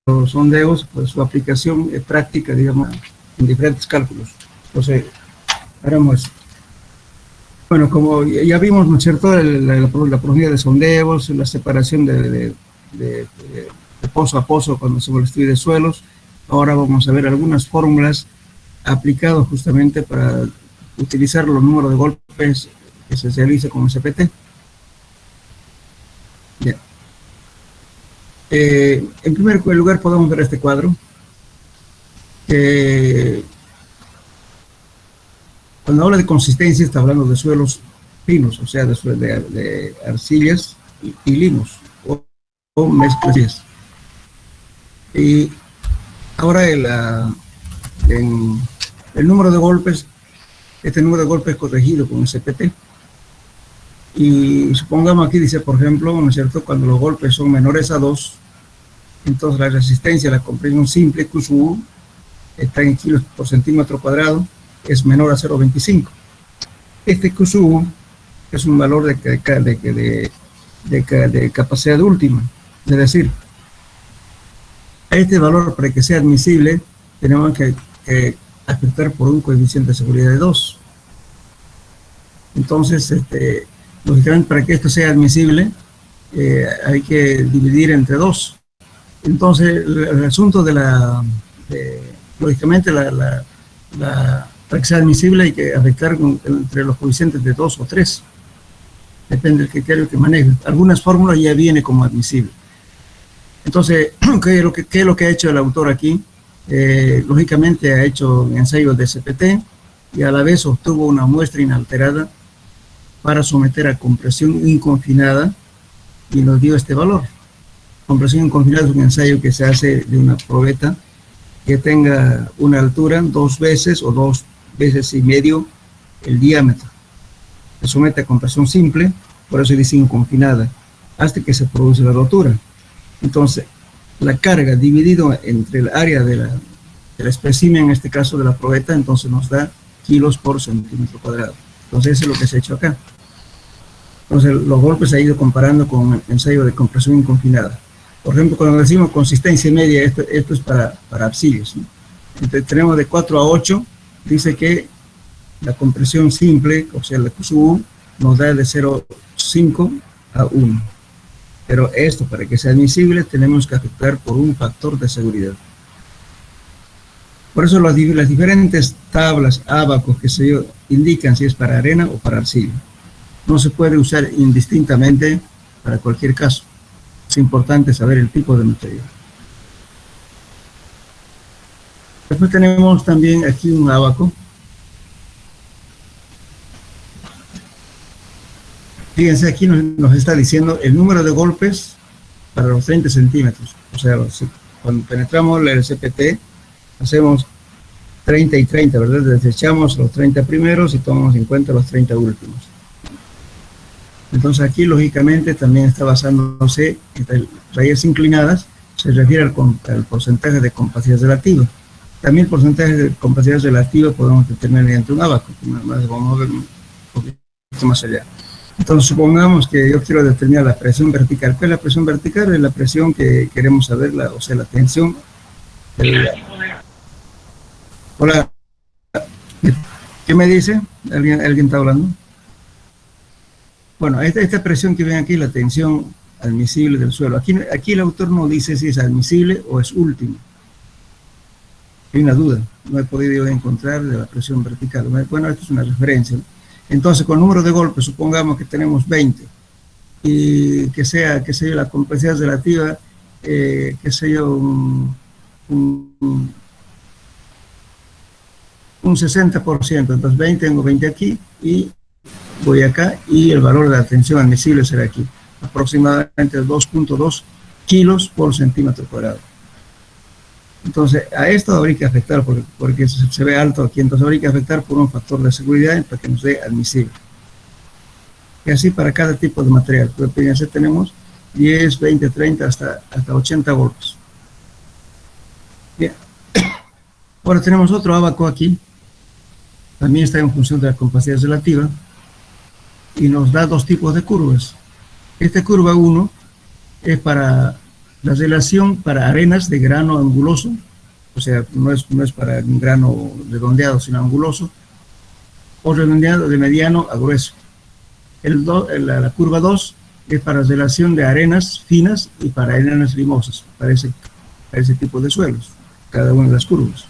los sondeos, pues su aplicación es práctica, digamos, en diferentes cálculos. Entonces, haremos eso. Bueno, como ya vimos, ¿no es cierto?, la profundidad de sondeos, la separación de pozo a pozo cuando se estudio de suelos. Ahora vamos a ver algunas fórmulas aplicadas justamente para utilizar los números de golpes que se realiza con SPT. Bien. En primer lugar podemos ver este cuadro. Cuando habla de consistencia está hablando de suelos finos, o sea, de arcillas y limos, o mezclas. Y ahora el número de golpes, este número de golpes corregido con SPT. Y supongamos aquí dice, por ejemplo, ¿no es cierto?, cuando los golpes son menores a 2, entonces la resistencia a la compresión simple, Q sub U, está en kilos por centímetro cuadrado, es menor a 0,25. Este Q sub U es un valor de capacidad última, es decir, a este valor, para que sea admisible, tenemos que afectar por un coeficiente de seguridad de 2. Entonces, lógicamente, para que esto sea admisible, hay que dividir entre 2. Entonces, el asunto lógicamente, para que sea admisible hay que afectar entre los coeficientes de 2 o 3. Depende del criterio que maneje. Algunas fórmulas ya viene como admisible. Entonces, ¿qué es lo que ha hecho el autor aquí? Lógicamente ha hecho un ensayo de SPT y a la vez obtuvo una muestra inalterada para someter a compresión inconfinada y nos dio este valor. Compresión inconfinada es un ensayo que se hace de una probeta que tenga una altura 2 veces o 2 veces y medio el diámetro. Se somete a compresión simple, por eso dice inconfinada, hasta que se produce la rotura. Entonces, la carga dividido entre el área del espécimen, en este caso de la probeta, entonces nos da kilos por centímetro cuadrado. Entonces, eso es lo que se ha hecho acá. Entonces, los golpes se ha ido comparando con el ensayo de compresión inconfinada. Por ejemplo, cuando decimos consistencia media, esto es para arcillas, ¿no? Entonces, tenemos de 4 a 8, dice que la compresión simple, o sea, la Q sub U, nos da de 0,5 a 1. Pero esto, para que sea admisible, tenemos que afectar por un factor de seguridad. Por eso las diferentes tablas, ábacos que se indican si es para arena o para arcilla. No se puede usar indistintamente para cualquier caso. Es importante saber el tipo de material. Después tenemos también aquí un ábaco. Fíjense, aquí nos está diciendo el número de golpes para los 30 centímetros. O sea, cuando penetramos el CPT, hacemos 30 y 30, ¿verdad? Desechamos los 30 primeros y tomamos en cuenta los 30 últimos. Entonces aquí, lógicamente, también está basándose en raíces inclinadas, se refiere al porcentaje de compacidad relativa. También el porcentaje de compacidad relativa podemos determinar mediante un ábaco. Vamos a ver un poquito más allá. Entonces, supongamos que yo quiero determinar la presión vertical. ¿Cuál es la presión vertical? Es la presión que queremos saber, o sea, la tensión. Hola. ¿Qué me dice? ¿Alguien está hablando? Bueno, esta presión que ven aquí, la tensión admisible del suelo. Aquí el autor no dice si es admisible o es última. Hay una duda. No he podido encontrar de la presión vertical. Bueno, esto es una referencia, ¿no? Entonces, con el número de golpes, supongamos que tenemos 20 y que sea la complejidad relativa, un 60%. Entonces, 20, tengo 20 aquí y voy acá y el valor de la tensión admisible será aquí, aproximadamente 2.2 kilos por centímetro cuadrado. Entonces, a esto habría que afectar, porque se ve alto aquí, entonces habría que afectar por un factor de seguridad para que nos dé admisible. Y así para cada tipo de material. Pero fíjense, tenemos 10, 20, 30, hasta 80 golpes. Bien. Ahora tenemos otro ábaco aquí. También está en función de la compacidad relativa. Y nos da dos tipos de curvas. Esta curva 1 es para La relación para arenas de grano anguloso, o sea, no es para un grano redondeado, sino anguloso, o redondeado de mediano a grueso. La curva 2 es para relación de arenas finas y para arenas limosas, para ese tipo de suelos, cada una de las curvas.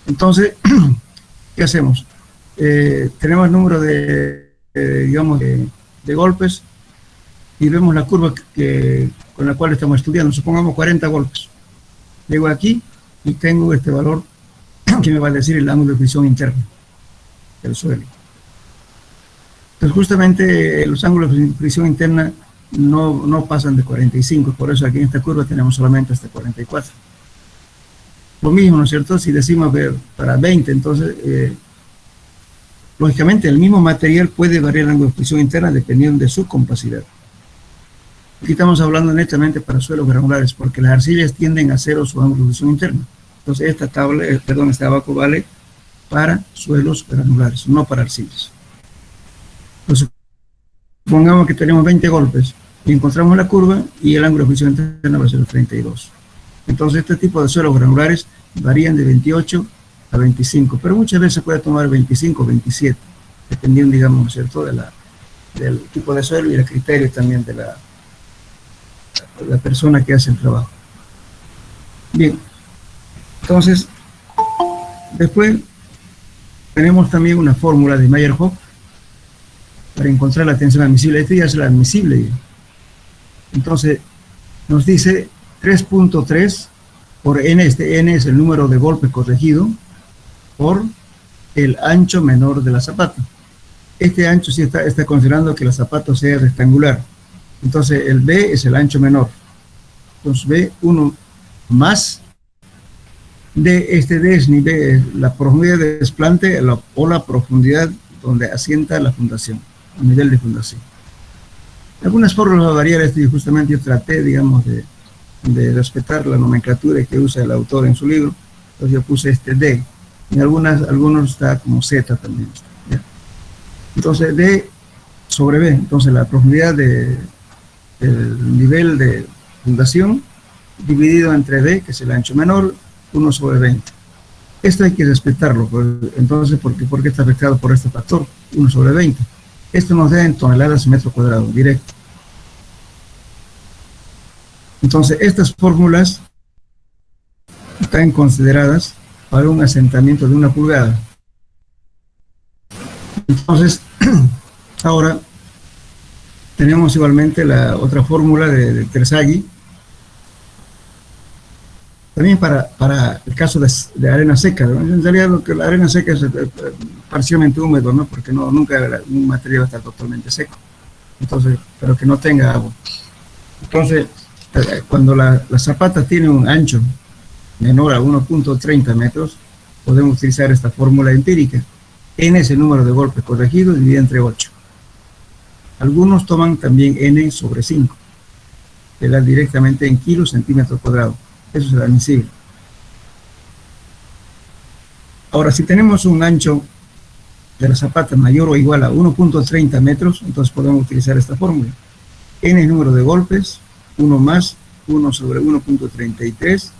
Entonces, ¿qué hacemos? Tenemos el número digamos, de golpes y vemos la curva con la cual estamos estudiando. Supongamos 40 golpes. Llego aquí y tengo este valor que me va a decir el ángulo de fricción interno del suelo. Entonces, justamente los ángulos de fricción interna no pasan de 45, por eso aquí en esta curva tenemos solamente hasta 44. Lo mismo, ¿no es cierto? Si decimos para 20, entonces, lógicamente, el mismo material puede variar el ángulo de fricción interna dependiendo de su compacidad. Aquí estamos hablando netamente para suelos granulares, porque las arcillas tienden a cero su ángulo de fricción interna. Entonces, este abaco vale para suelos granulares, no para arcillas. Entonces, supongamos que tenemos 20 golpes y encontramos la curva y el ángulo de fricción interna va a ser 32. Entonces, este tipo de suelos granulares varían de 28 a 25, pero muchas veces puede tomar 25 o 27, dependiendo, digamos, ¿cierto?, del tipo de suelo y el criterio también de la persona que hace el trabajo. Bien, entonces, después tenemos también una fórmula de Meyerhof para encontrar la tensión admisible. Esta ya es la admisible. Entonces, nos dice 3.3 por n, este n es el número de golpes corregido por el ancho menor de la zapata. Este ancho sí está considerando que la zapata sea rectangular. Entonces, el B es el ancho menor. Entonces, B1 más D, este D es la profundidad de desplante o la profundidad donde asienta la fundación, a nivel de fundación. Algunas fórmulas va a variar esto y justamente yo traté, digamos, de respetar la nomenclatura que usa el autor en su libro. Entonces yo puse este D. En algunos está como Z también. ¿Ya? Entonces D sobre B. Entonces la profundidad del nivel de fundación dividido entre D, que es el ancho menor, 1 sobre 20. Esto hay que respetarlo. Entonces, ¿por qué está afectado por este factor? 1 sobre 20. Esto nos da en toneladas metro cuadrado, directo. Entonces, estas fórmulas están consideradas para un asentamiento de 1 pulgada. Entonces, ahora tenemos igualmente la otra fórmula de Terzaghi, también para el caso de arena seca. En realidad, la arena seca es parcialmente húmedo, ¿no? Porque nunca un material va a estar totalmente seco. Entonces, pero que no tenga agua. Entonces, cuando la zapata tiene un ancho menor a 1.30 metros, podemos utilizar esta fórmula empírica. N es el número de golpes corregidos dividido entre 8. Algunos toman también N sobre 5, que da directamente en kilos centímetros cuadrados. Eso es el admisible. Ahora, si tenemos un ancho de la zapata mayor o igual a 1.30 metros, entonces podemos utilizar esta fórmula. N es el número de golpes, 1 más 1 sobre 1.33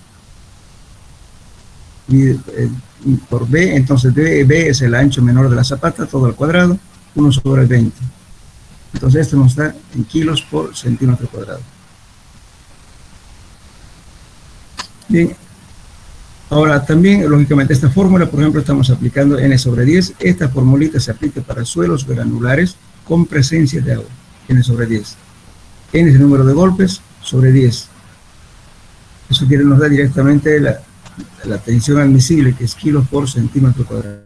por B, entonces B es el ancho menor de la zapata, todo al cuadrado, 1 sobre 20. Entonces esto nos da en kilos por centímetro cuadrado. Bien, ahora también, lógicamente, esta fórmula, por ejemplo, estamos aplicando N sobre 10. Esta formulita se aplica para suelos granulares con presencia de agua, N sobre 10. N es el número de golpes sobre 10. Eso nos da directamente la tensión admisible, que es kilos por centímetro cuadrado.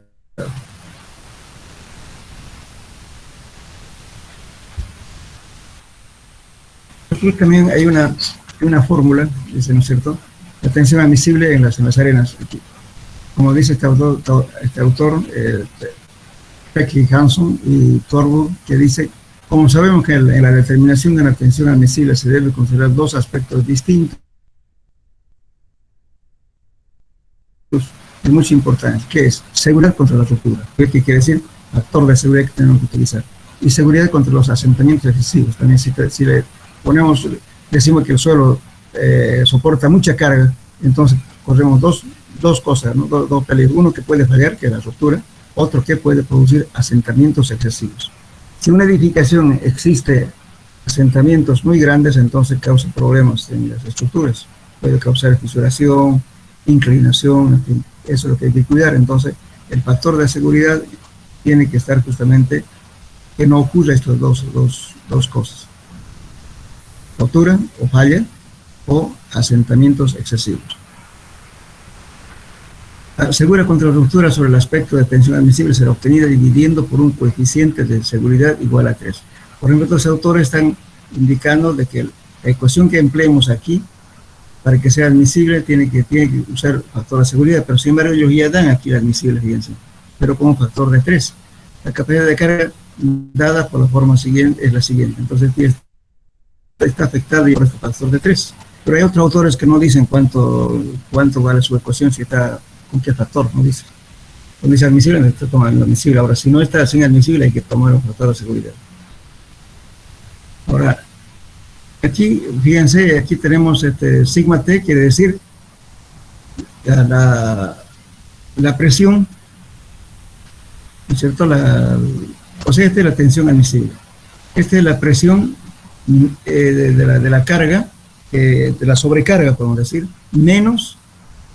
Aquí también hay una fórmula, dice, ¿no es cierto?, la tensión admisible en las arenas. Aquí, como dice este autor Peckley, Hanson y Torbo, que dice: como sabemos que en la determinación de la tensión admisible se debe considerar dos aspectos distintos de mucha importancia, que es seguridad contra la ruptura, que quiere decir factor de seguridad que tenemos que utilizar, y seguridad contra los asentamientos excesivos. También si le ponemos decimos que el suelo soporta mucha carga, entonces corremos dos cosas, ¿no? Dos peligros. Uno que puede fallar, que es la ruptura, otro que puede producir asentamientos excesivos. Si una edificación existe asentamientos muy grandes, entonces causa problemas en las estructuras. Puede causar fisuración, inclinación, en fin, eso es lo que hay que cuidar. Entonces, el factor de seguridad tiene que estar justamente que no ocurra estas dos cosas. Rotura o falla o asentamientos excesivos. Asegura contra la ruptura sobre el aspecto de tensión admisible será obtenida dividiendo por un coeficiente de seguridad igual a 3. Por ejemplo, los autores están indicando de que la ecuación que empleemos aquí, para que sea admisible, tiene que usar factor de seguridad, pero sin embargo ellos ya dan aquí la admisible, fíjense, pero como factor de 3. La capacidad de carga dada por la forma siguiente es la siguiente. Entonces, está afectada por este factor de 3. Pero hay otros autores que no dicen cuánto vale su ecuación, si está con qué factor, no dice. Cuando dice admisible, está tomando admisible. Ahora, si no está sin admisible, hay que tomar un factor de seguridad. Ahora, aquí, fíjense, aquí tenemos sigma T, quiere decir la presión, ¿no es cierto? O sea, esta es la tensión admisible. Esta es la presión de la carga, de la sobrecarga, podemos decir, menos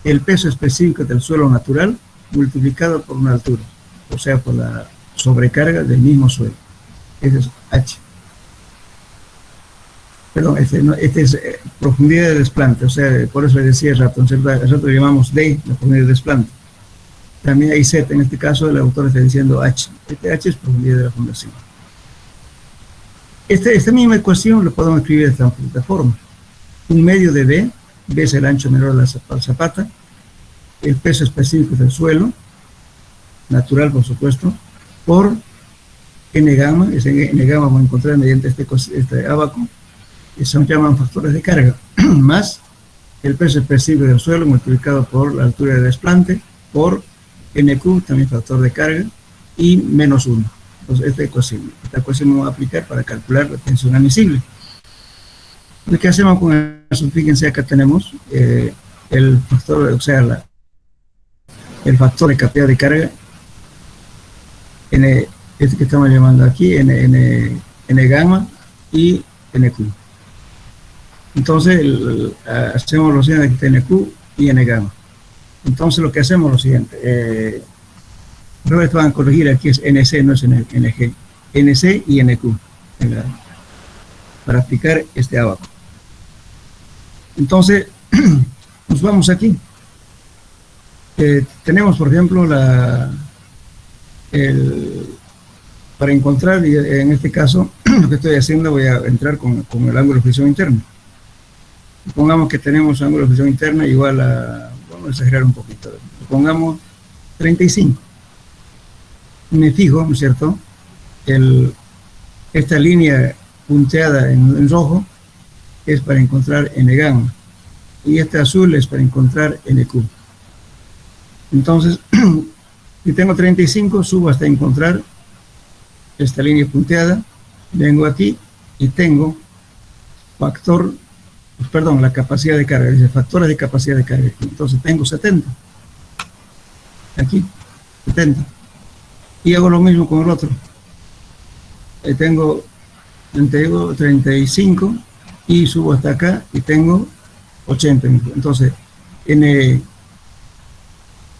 el peso específico del suelo natural multiplicado por una altura, o sea, por la sobrecarga del mismo suelo. Ese es H. Perdón, este es profundidad de desplante, o sea, por eso le decía hace rato lo llamamos D, la profundidad de desplante. También hay Z, en este caso el autor está diciendo H. Este H es profundidad de la fundación. Esta misma ecuación lo podemos escribir de esta forma. Un medio de B es el ancho menor de la zapata, el peso específico del suelo, natural por supuesto, por N gamma, ese N gamma vamos a encontrar mediante este ábaco, que se llaman factores de carga, más el peso específico del suelo multiplicado por la altura de desplante, por NQ, también factor de carga, y menos 1. Entonces, esta ecuación vamos a aplicar para calcular la tensión admisible. Lo que hacemos con eso, fíjense, acá tenemos el factor, o sea, el factor de capacidad de carga, este que estamos llamando aquí, N gamma y NQ. Entonces, hacemos lo siguiente, aquí está NQ y N gamma. Entonces, lo que hacemos es lo siguiente, luego van a corregir, aquí es NC, no es NG, NC y NQ, para aplicar este abajo. Entonces, nos vamos aquí. Tenemos, por ejemplo, para encontrar, en este caso, lo que estoy haciendo, voy a entrar con el ángulo de fricción interno. Pongamos que tenemos ángulo de fricción interna igual a, vamos a exagerar un poquito, pongamos 35. Me fijo, ¿no es cierto? Esta línea punteada en rojo es para encontrar N gamma y este azul es para encontrar NQ. Entonces, si tengo 35, subo hasta encontrar esta línea punteada, vengo aquí y tengo la capacidad de carga, dice factores de capacidad de carga. Entonces tengo 70, aquí, 70. Y hago lo mismo con el otro. Tengo 35 y subo hasta acá y tengo 80. Entonces,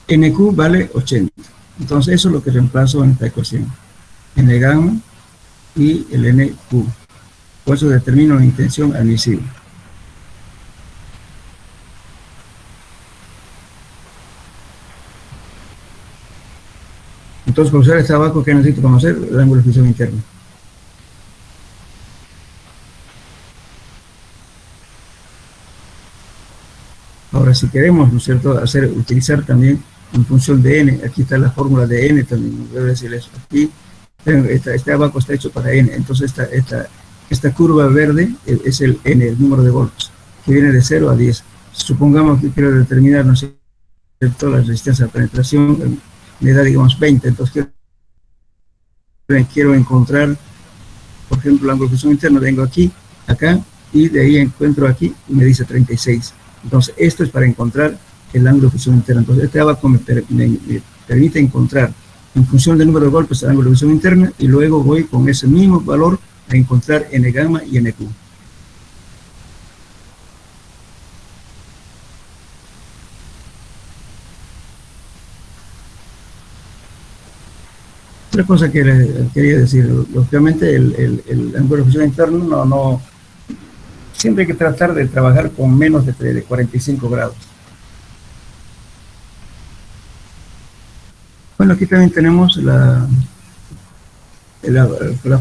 NQ vale 80. Entonces, eso es lo que reemplazo en esta ecuación. N gamma y el NQ. Por eso determino la intención admisible. Entonces, para usar este abaco, ¿qué necesito conocer? El ángulo de fricción interno. Ahora, si queremos, ¿no es cierto?, utilizar también en función de N, aquí está la fórmula de N también, debo decir eso. Aquí, este abaco está hecho para N, entonces esta curva verde es el N, el número de voltios, que viene de 0 a 10. Supongamos que quiero determinar, ¿no es cierto?, la resistencia de penetración, me da, digamos, 20, entonces quiero encontrar, por ejemplo, el ángulo de fricción interno, vengo aquí, acá, y de ahí encuentro aquí y me dice 36. Entonces, esto es para encontrar el ángulo de fusión interna. Entonces, este abaco me permite encontrar, en función del número de golpes, el ángulo de fusión interna, y luego voy con ese mismo valor a encontrar N gamma y NQ. Otra cosa que quería decir, lógicamente el ángulo de fusión interno siempre hay que tratar de trabajar con menos de 45 grados. Bueno, aquí también tenemos la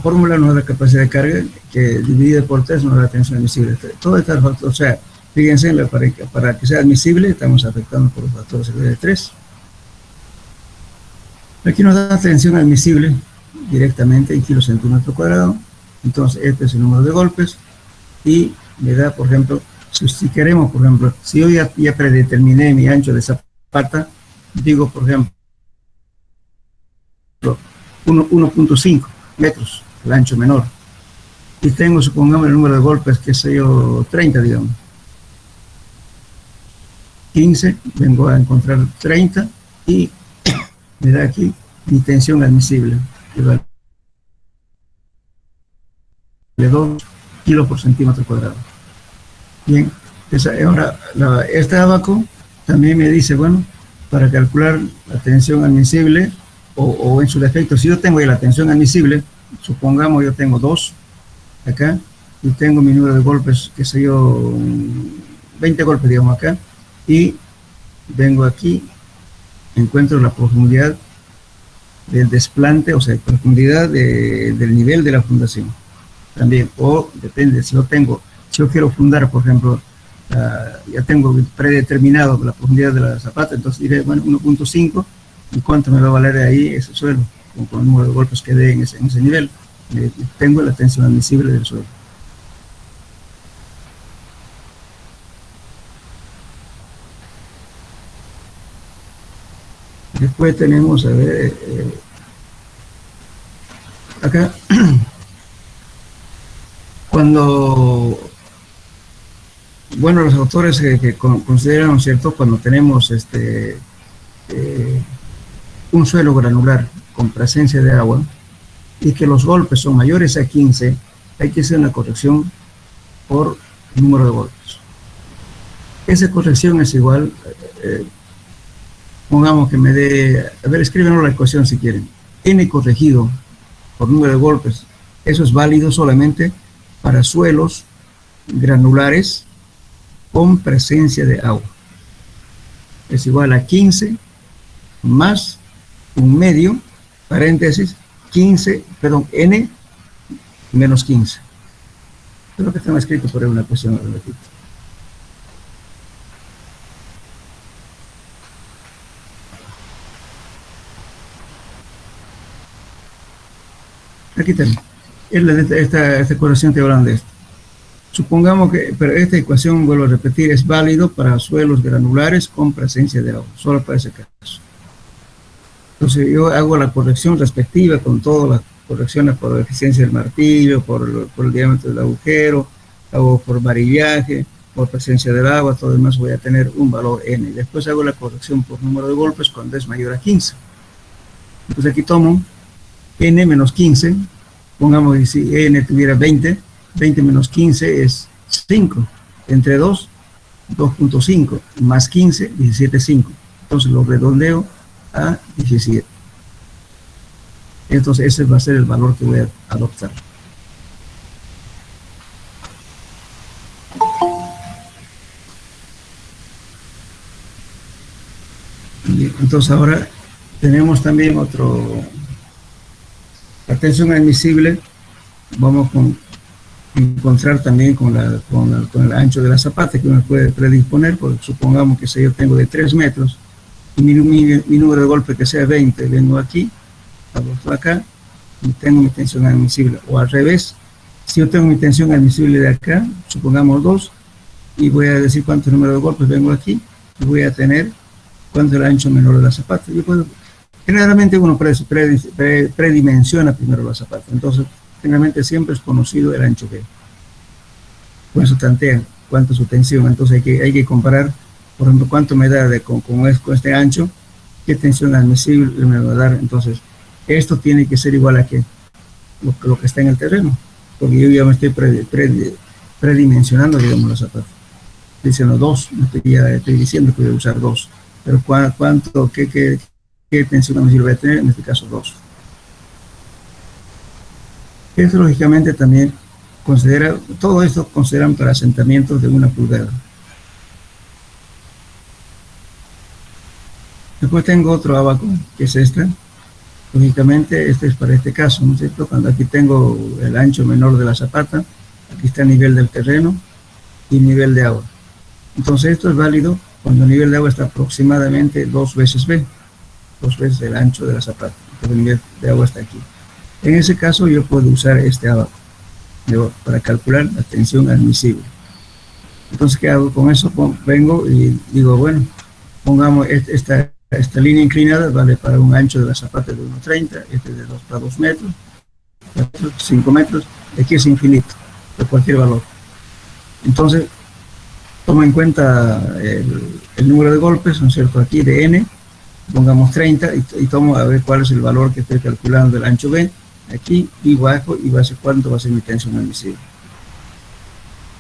fórmula no es la capacidad de carga, que dividida por 3 no es la tensión admisible. Todo está, o sea, fíjense, para que sea admisible estamos afectando por los factores de 3. Aquí nos da tensión admisible directamente en kilos centímetros cuadrados. Entonces, este es el número de golpes y me da, por ejemplo, si queremos, por ejemplo, si yo ya predeterminé mi ancho de zapata, digo, por ejemplo, 1.5 metros, el ancho menor. Y tengo, supongamos, el número de golpes, que sé yo, 30, digamos. 15, vengo a encontrar 30 y me da aquí mi tensión admisible, que vale 2 kilos por centímetro cuadrado. Bien, ahora este abaco también me dice, bueno, para calcular la tensión admisible, o en su defecto, si yo tengo ya la tensión admisible, supongamos yo tengo 2 acá, y tengo mi número de golpes, que sé yo, 20 golpes, digamos, acá, y vengo aquí, encuentro la profundidad del desplante, o sea, profundidad del nivel de la fundación. También, o depende, si yo quiero fundar, por ejemplo, ya tengo predeterminado la profundidad de la zapata, entonces diré, bueno, 1.5, ¿y cuánto me va a valer ahí ese suelo? Con el número de golpes que dé en ese nivel. Tengo la tensión admisible del suelo. Después tenemos, a ver, acá, cuando, bueno, los autores que consideran, ¿cierto?, cuando tenemos un suelo granular con presencia de agua y que los golpes son mayores a 15, hay que hacer una corrección por número de golpes. Esa corrección es igual, pongamos que me dé, a ver, escríbenos la ecuación si quieren, n corregido por número de golpes, eso es válido solamente para suelos granulares con presencia de agua. Es igual a 15 más un medio, paréntesis, 15, perdón, n menos 15. Creo que está escrito por ahí una ecuación, repito. Aquí tenemos. Esta ecuación te hablan de esto. Supongamos que, pero esta ecuación, vuelvo a repetir, es válido para suelos granulares con presencia de agua, solo para ese caso. Entonces yo hago la corrección respectiva con todas las correcciones por la eficiencia del martillo, por el diámetro del agujero, hago por varillaje, por presencia del agua, todo demás voy a tener un valor n. Después hago la corrección por número de golpes cuando es mayor a 15. Entonces aquí tomo n menos 15, pongamos que si n tuviera 20, 20 menos 15 es 5, entre 2, 2.5, más 15, 17.5. Entonces lo redondeo a 17. Entonces ese va a ser el valor que voy a adoptar. Bien, entonces ahora tenemos también la tensión admisible, vamos a encontrar también con el ancho de la zapata que uno puede predisponer, porque supongamos que si yo tengo de 3 metros y mi número de golpe que sea 20, vengo aquí, adopto acá y tengo mi tensión admisible, o al revés, si yo tengo mi tensión admisible de acá, supongamos 2, y voy a decir cuánto número de golpes vengo aquí, y voy a tener cuánto es el ancho menor de la zapata. Yo puedo, generalmente uno predimensiona primero la zapata, entonces generalmente siempre es conocido el ancho B. con eso tantean cuánto es su tensión. Entonces hay que comparar, por ejemplo, cuánto me da con este ancho, qué tensión admisible me va a dar. Entonces, esto tiene que ser igual a que lo que está en el terreno, porque yo ya me estoy predimensionando, digamos, los zapatos. Diciendo 2, ya estoy diciendo que voy a usar 2, pero cuánto, qué tensión admisible voy a tener, en este caso 2. Esto lógicamente también considera, todo esto consideran para asentamientos de 1 pulgada. Después tengo otro abaco, que es este. Lógicamente, este es para este caso, ¿no es cierto? Cuando aquí tengo el ancho menor de la zapata, aquí está el nivel del terreno y nivel de agua. Entonces, esto es válido cuando el nivel de agua está aproximadamente 2 veces B, 2 veces el ancho de la zapata. Entonces, el nivel de agua está aquí. En ese caso, yo puedo usar este abaco para calcular la tensión admisible. Entonces, ¿qué hago con eso? Vengo y digo, bueno, pongamos esta línea inclinada, vale para un ancho de la zapata de 1,30, este de 2 para 2 metros, 5 metros, aquí es infinito, de cualquier valor. Entonces, tomo en cuenta el número de golpes, ¿no es cierto? Aquí de N, pongamos 30 y tomo a ver cuál es el valor que estoy calculando del ancho B, aquí y bajo y va a ser cuánto va a ser mi tensión admisible.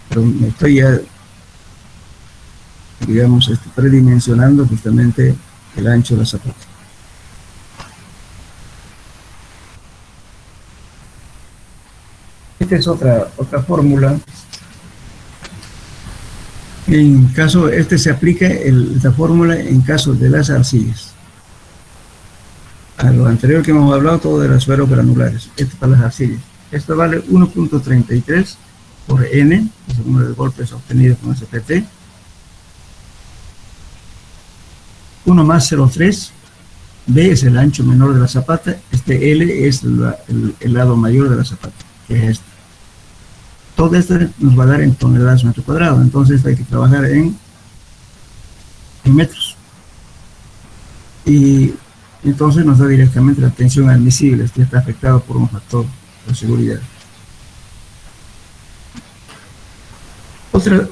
Pero me estoy ya, digamos, predimensionando justamente el ancho de la zapata. Esta es otra fórmula. En caso, se aplica esta fórmula en caso de las arcillas. A lo anterior que hemos hablado, todo de los suelos granulares. Esto para las arcillas. Esto vale 1.33 por N, que es el número de golpes obtenidos con SPT. 1 más 0,3, B es el ancho menor de la zapata, este L es el lado mayor de la zapata, que es este. Todo esto nos va a dar en toneladas metro cuadrado, entonces hay que trabajar en metros. Y entonces nos da directamente la tensión admisible, que está afectada por un factor de seguridad.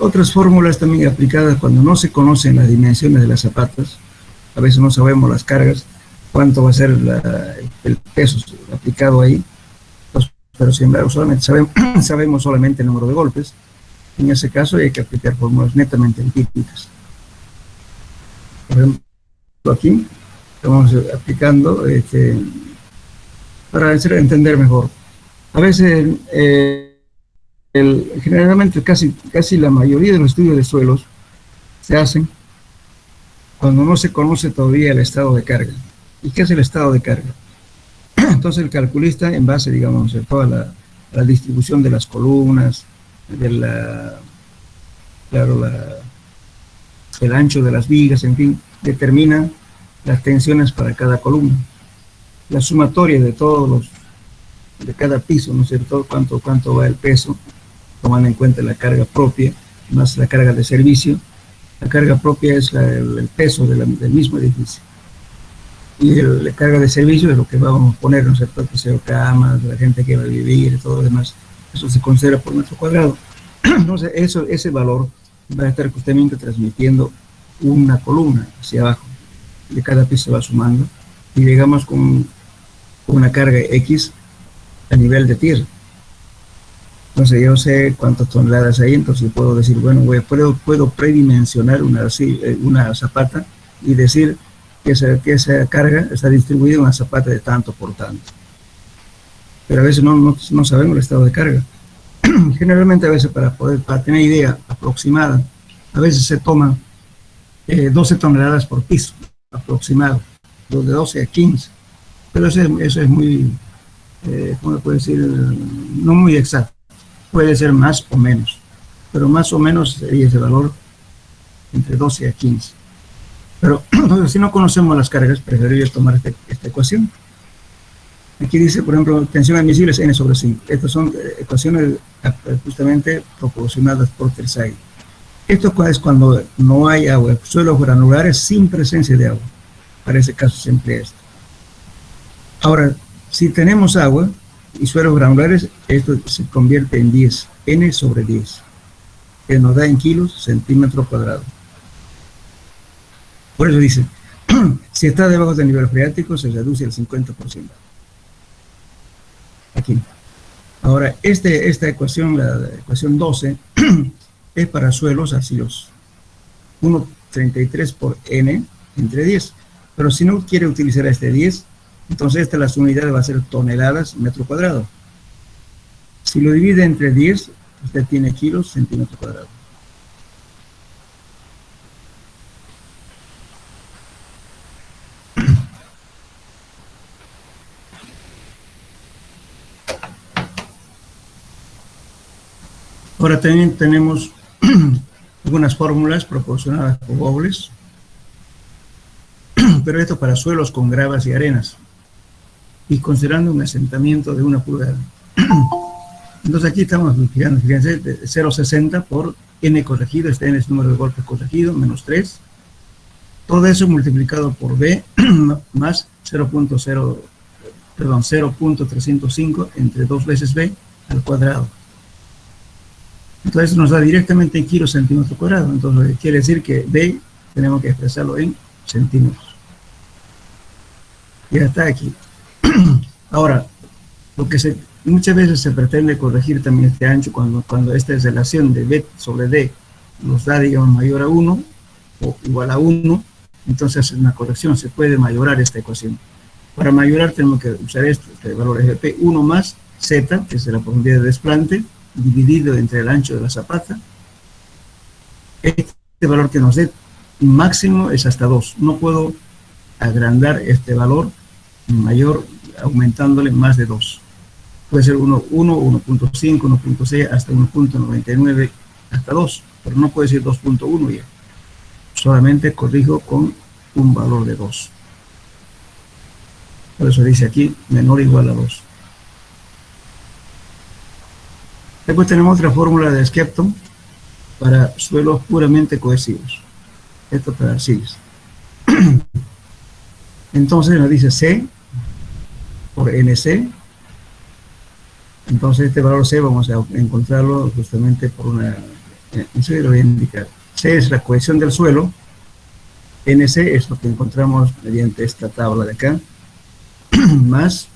Otras fórmulas también aplicadas cuando no se conocen las dimensiones de las zapatas. A veces no sabemos las cargas, cuánto va a ser el peso aplicado ahí, pero sin embargo solamente sabemos solamente el número de golpes. En ese caso hay que aplicar fórmulas netamente empíricas. Por ejemplo, aquí estamos aplicando para entender mejor. A veces, generalmente casi la mayoría de los estudios de suelos se hacen cuando no se conoce todavía el estado de carga. ¿Y qué es el estado de carga? Entonces el calculista, en base, digamos, a toda la distribución de las columnas, el ancho de las vigas, en fin, determina las tensiones para cada columna. La sumatoria de de cada piso, ¿no es cierto? Cuánto va el peso, tomando en cuenta la carga propia, más la carga de servicio. La carga propia es el peso del mismo edificio. Y la carga de servicio es lo que vamos a poner, ¿no es cierto? Que sea camas, la gente que va a vivir, todo lo demás. Eso se considera por metro cuadrado. Entonces, ese valor va a estar justamente transmitiendo una columna hacia abajo. De cada piso se va sumando. Y llegamos con una carga X a nivel de tierra. Entonces yo sé cuántas toneladas hay, entonces puedo decir, bueno, puedo predimensionar una zapata y decir que esa carga está distribuida en una zapata de tanto por tanto. Pero a veces no sabemos el estado de carga. Generalmente a veces para tener idea aproximada, a veces se toman 12 toneladas por piso, aproximado, de 12 a 15. Pero eso es muy, ¿cómo puedo decir? No muy exacto. Puede ser más o menos, pero más o menos sería ese valor entre 12 a 15. Pero si no conocemos las cargas, preferiría tomar esta ecuación. Aquí dice, por ejemplo, tensión admisible es N sobre 5. Estas son ecuaciones justamente proporcionadas por Tersay. Esto es cuando no hay agua, suelos granulares sin presencia de agua. Para ese caso siempre esto. Ahora, si tenemos agua y suelos granulares, esto se convierte en 10, N sobre 10. que nos da en kilos centímetro cuadrado. Por eso dice, si está debajo del nivel freático, se reduce el 50%. Aquí. Ahora, esta ecuación, la ecuación 12, es para suelos ácidos. 1,33 por n entre 10. Pero si no quiere utilizar este 10, entonces las unidades va a ser toneladas metro cuadrado. Si lo divide entre 10, usted tiene kilos centímetro cuadrado. Ahora también tenemos algunas fórmulas proporcionadas por Bowles, pero esto para suelos con gravas y arenas, y considerando un asentamiento de 1 pulgada. Entonces aquí estamos fijando, fíjense, 0,60 por n corregido, este n es el número de golpes corregido, menos 3. Todo eso multiplicado por b más 0.305 entre 2 veces b al cuadrado. Entonces nos da directamente en kilos centímetro cuadrado. Entonces quiere decir que b tenemos que expresarlo en centímetros. Ya está aquí. Ahora, lo que muchas veces se pretende corregir también este ancho cuando esta relación de b sobre d nos da, digamos, mayor a 1 o igual a 1, entonces en la corrección se puede mayorar esta ecuación. Para mayorar tenemos que usar este valor es p 1 más z, que es la profundidad de desplante, dividido entre el ancho de la zapata. Este valor que nos dé máximo es hasta 2. No puedo agrandar este valor mayor aumentándole más de 2. Puede ser 1, 1.5, 1.6, hasta 1.99, hasta 2, pero no puede ser 2.1 ya. Solamente corrijo con un valor de 2. Por eso dice aquí menor o igual a 2. Después tenemos otra fórmula de Skepton para suelos puramente cohesivos. Esto para arcillas. Entonces nos dice C por NC. Entonces este valor C vamos a encontrarlo justamente por una... Eso lo voy a indicar. C es la cohesión del suelo. NC es lo que encontramos mediante esta tabla de acá. Más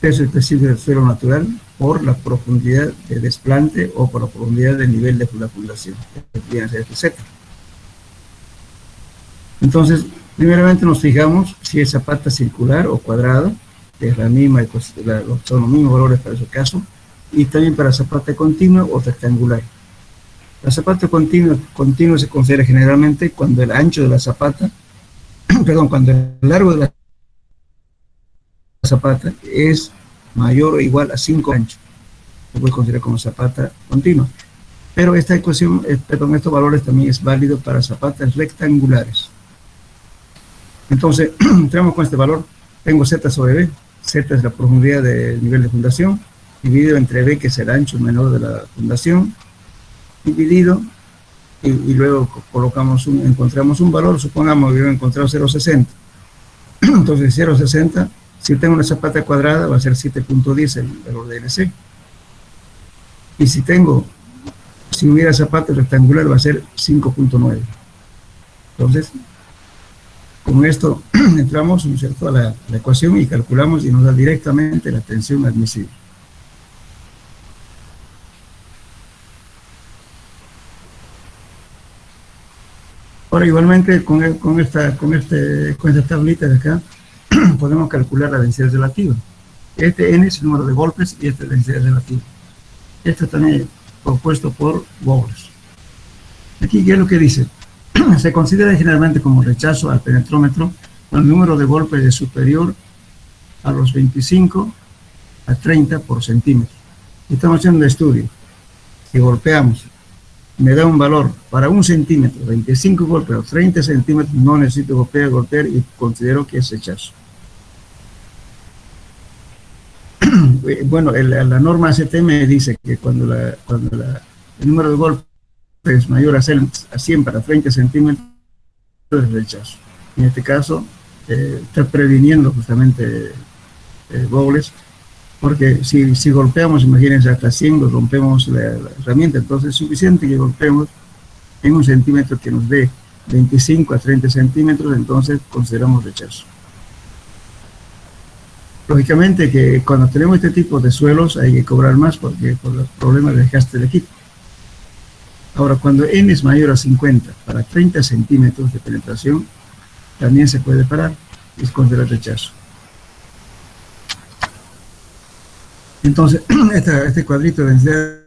peso específico del suelo natural por la profundidad de desplante o por la profundidad del nivel de la fundación. Viene a ser este Z. Entonces, primeramente nos fijamos si es zapata circular o cuadrada, que es la misma, son los mismos valores para ese caso, y también para zapata continua o rectangular. La zapata continua se considera generalmente cuando el ancho de la zapata, perdón, cuando el largo de la zapata es mayor o igual a 5 ancho. Se puede considerar como zapata continua. Pero esta ecuación, estos valores también es válido para zapatas rectangulares. Entonces, entramos con este valor. Tengo Z sobre B. Z es la profundidad del nivel de fundación, dividido entre B, que es el ancho menor de la fundación, dividido, y luego encontramos un valor. Supongamos que yo he encontrado 0,60. Entonces, 0,60, si tengo una zapata cuadrada, va a ser 7.10 el valor de NC. Y si hubiera zapata rectangular, va a ser 5.9. Entonces, con esto entramos, ¿no es cierto?, a la ecuación y calculamos y nos da directamente la tensión admisible. Ahora, igualmente, con esta tablita de acá, podemos calcular la densidad relativa. Este N es el número de golpes y esta es la densidad relativa. Esto también propuesto por Bowles. Aquí, ¿qué es lo que dice? Se considera generalmente como rechazo al penetrómetro cuando el número de golpes es superior a los 25 a 30 por centímetro. Estamos haciendo un estudio. Si golpeamos, me da un valor para 1 centímetro, 25 golpes o 30 centímetros, no necesito golpear y considero que es rechazo. Bueno, la norma ACT me dice que cuando el número de golpes es mayor a 100 para 30 centímetros, es rechazo. En este caso, está previniendo justamente Bowles, Porque si golpeamos, imagínense, hasta 100, lo rompemos la herramienta. Entonces es suficiente que golpeemos en un centímetro que nos dé 25 a 30 centímetros, entonces consideramos rechazo. Lógicamente que cuando tenemos este tipo de suelos hay que cobrar más porque por los problemas de desgaste del equipo. Ahora, cuando n es mayor a 50 para 30 centímetros de penetración, también se puede parar y es considerar rechazo. Entonces, este cuadrito de densidad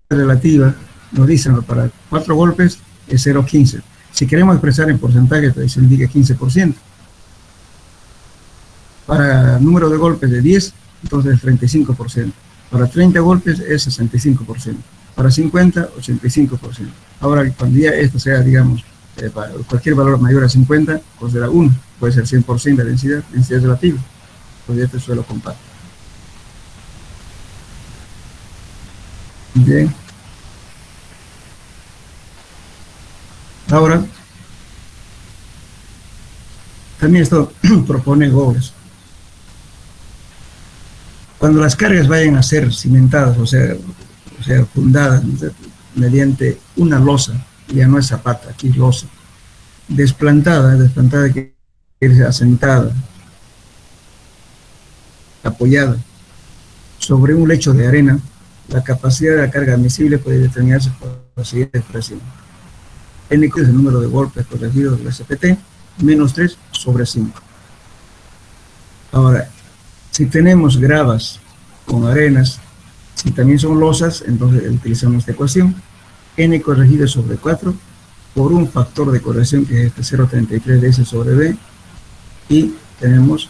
relativa nos dice que para 4 golpes es 0,15. Si queremos expresar en porcentaje, pues se indica 15%. Para número de golpes de 10, entonces es 35%. Para 30 golpes es 65%. Para 50, 85%. Ahora, cuando ya esto sea, digamos, para cualquier valor mayor a 50, considera 1. Puede ser 100% de densidad relativa. Pues este suelo compacto. Bien. Ahora, también esto propone Gobles. Cuando las cargas vayan a ser cimentadas, o sea fundadas, ¿no?, mediante una losa, ya no es zapata, aquí es losa, desplantada que es asentada, apoyada sobre un lecho de arena, la capacidad de la carga admisible puede determinarse por la siguiente expresión. N es el número de golpes corregidos del SPT, menos 3 sobre 5. Ahora, si tenemos gravas con arenas, si también son losas, entonces utilizamos esta ecuación. N corregido sobre 4 por un factor de corrección que es este 0,33 de S sobre B. Y tenemos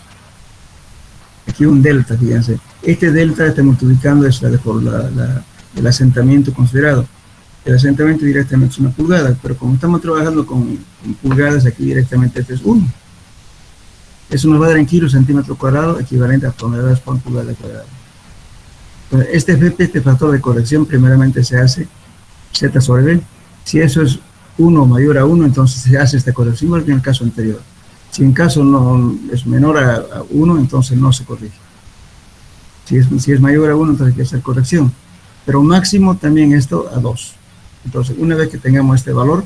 aquí un delta, fíjense. Este delta está multiplicando es el asentamiento considerado. El asentamiento directamente es 1 pulgada, pero como estamos trabajando con pulgadas, aquí directamente este es 1. Eso nos va a dar en kilos centímetro cuadrado, equivalente a toneladas por pulgada cuadrada. Entonces, este FP, este factor de corrección, primeramente se hace Z sobre B. Si eso es 1 mayor a 1, entonces se hace esta corrección, igual que en el caso anterior. Si en caso no es menor a 1, entonces no se corrige. Si es mayor a 1, entonces hay que hacer corrección. Pero máximo también esto a 2. Entonces, una vez que tengamos este valor,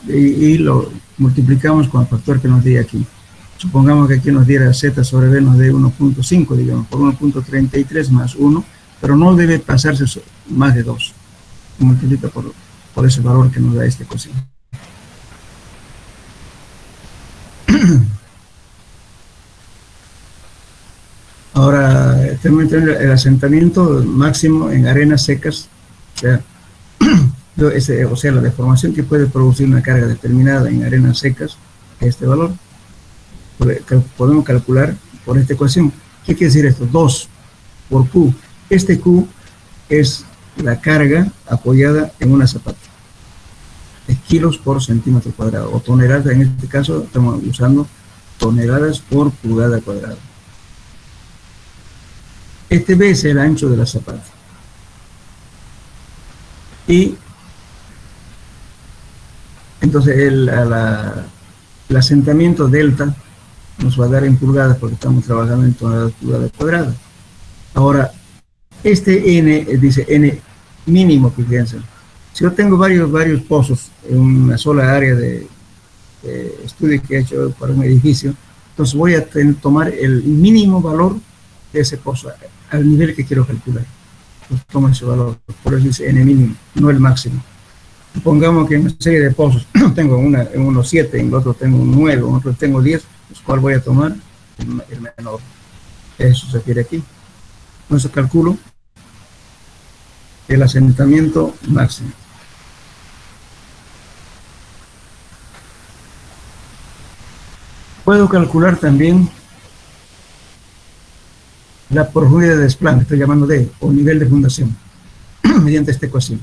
y lo multiplicamos con el factor que nos dé aquí. Supongamos que aquí nos diera Z sobre B, nos dé 1.5, digamos, por 1.33 más 1, pero no debe pasarse más de 2. Se multiplica por ese valor que nos da este coseno. Ahora, tenemos el asentamiento máximo en arenas secas, o sea, la deformación que puede producir una carga determinada en arenas secas, este valor, podemos calcular por esta ecuación. ¿Qué quiere decir esto? 2 por Q. Este Q es la carga apoyada en una zapata. Es kilos por centímetro cuadrado, o toneladas, en este caso estamos usando toneladas por pulgada cuadrada. Este B es el ancho de la zapata. Y entonces el asentamiento delta nos va a dar en pulgadas porque estamos trabajando en toneladas pulgada cuadrada. Ahora, este N dice N mínimo, que fíjense. Si yo tengo varios pozos en una sola área de estudio que he hecho para un edificio, entonces voy a tomar el mínimo valor de ese pozo al nivel que quiero calcular. Entonces tomo ese valor, por eso dice N mínimo, no el máximo. Supongamos que en una serie de pozos tengo en uno 7, en el otro tengo un 9, en otro tengo 10, pues ¿cuál voy a tomar? El menor. Eso se refiere aquí. Entonces calculo el asentamiento máximo. Puedo calcular también la profundidad de desplante, estoy llamando D, o nivel de fundación, mediante esta ecuación.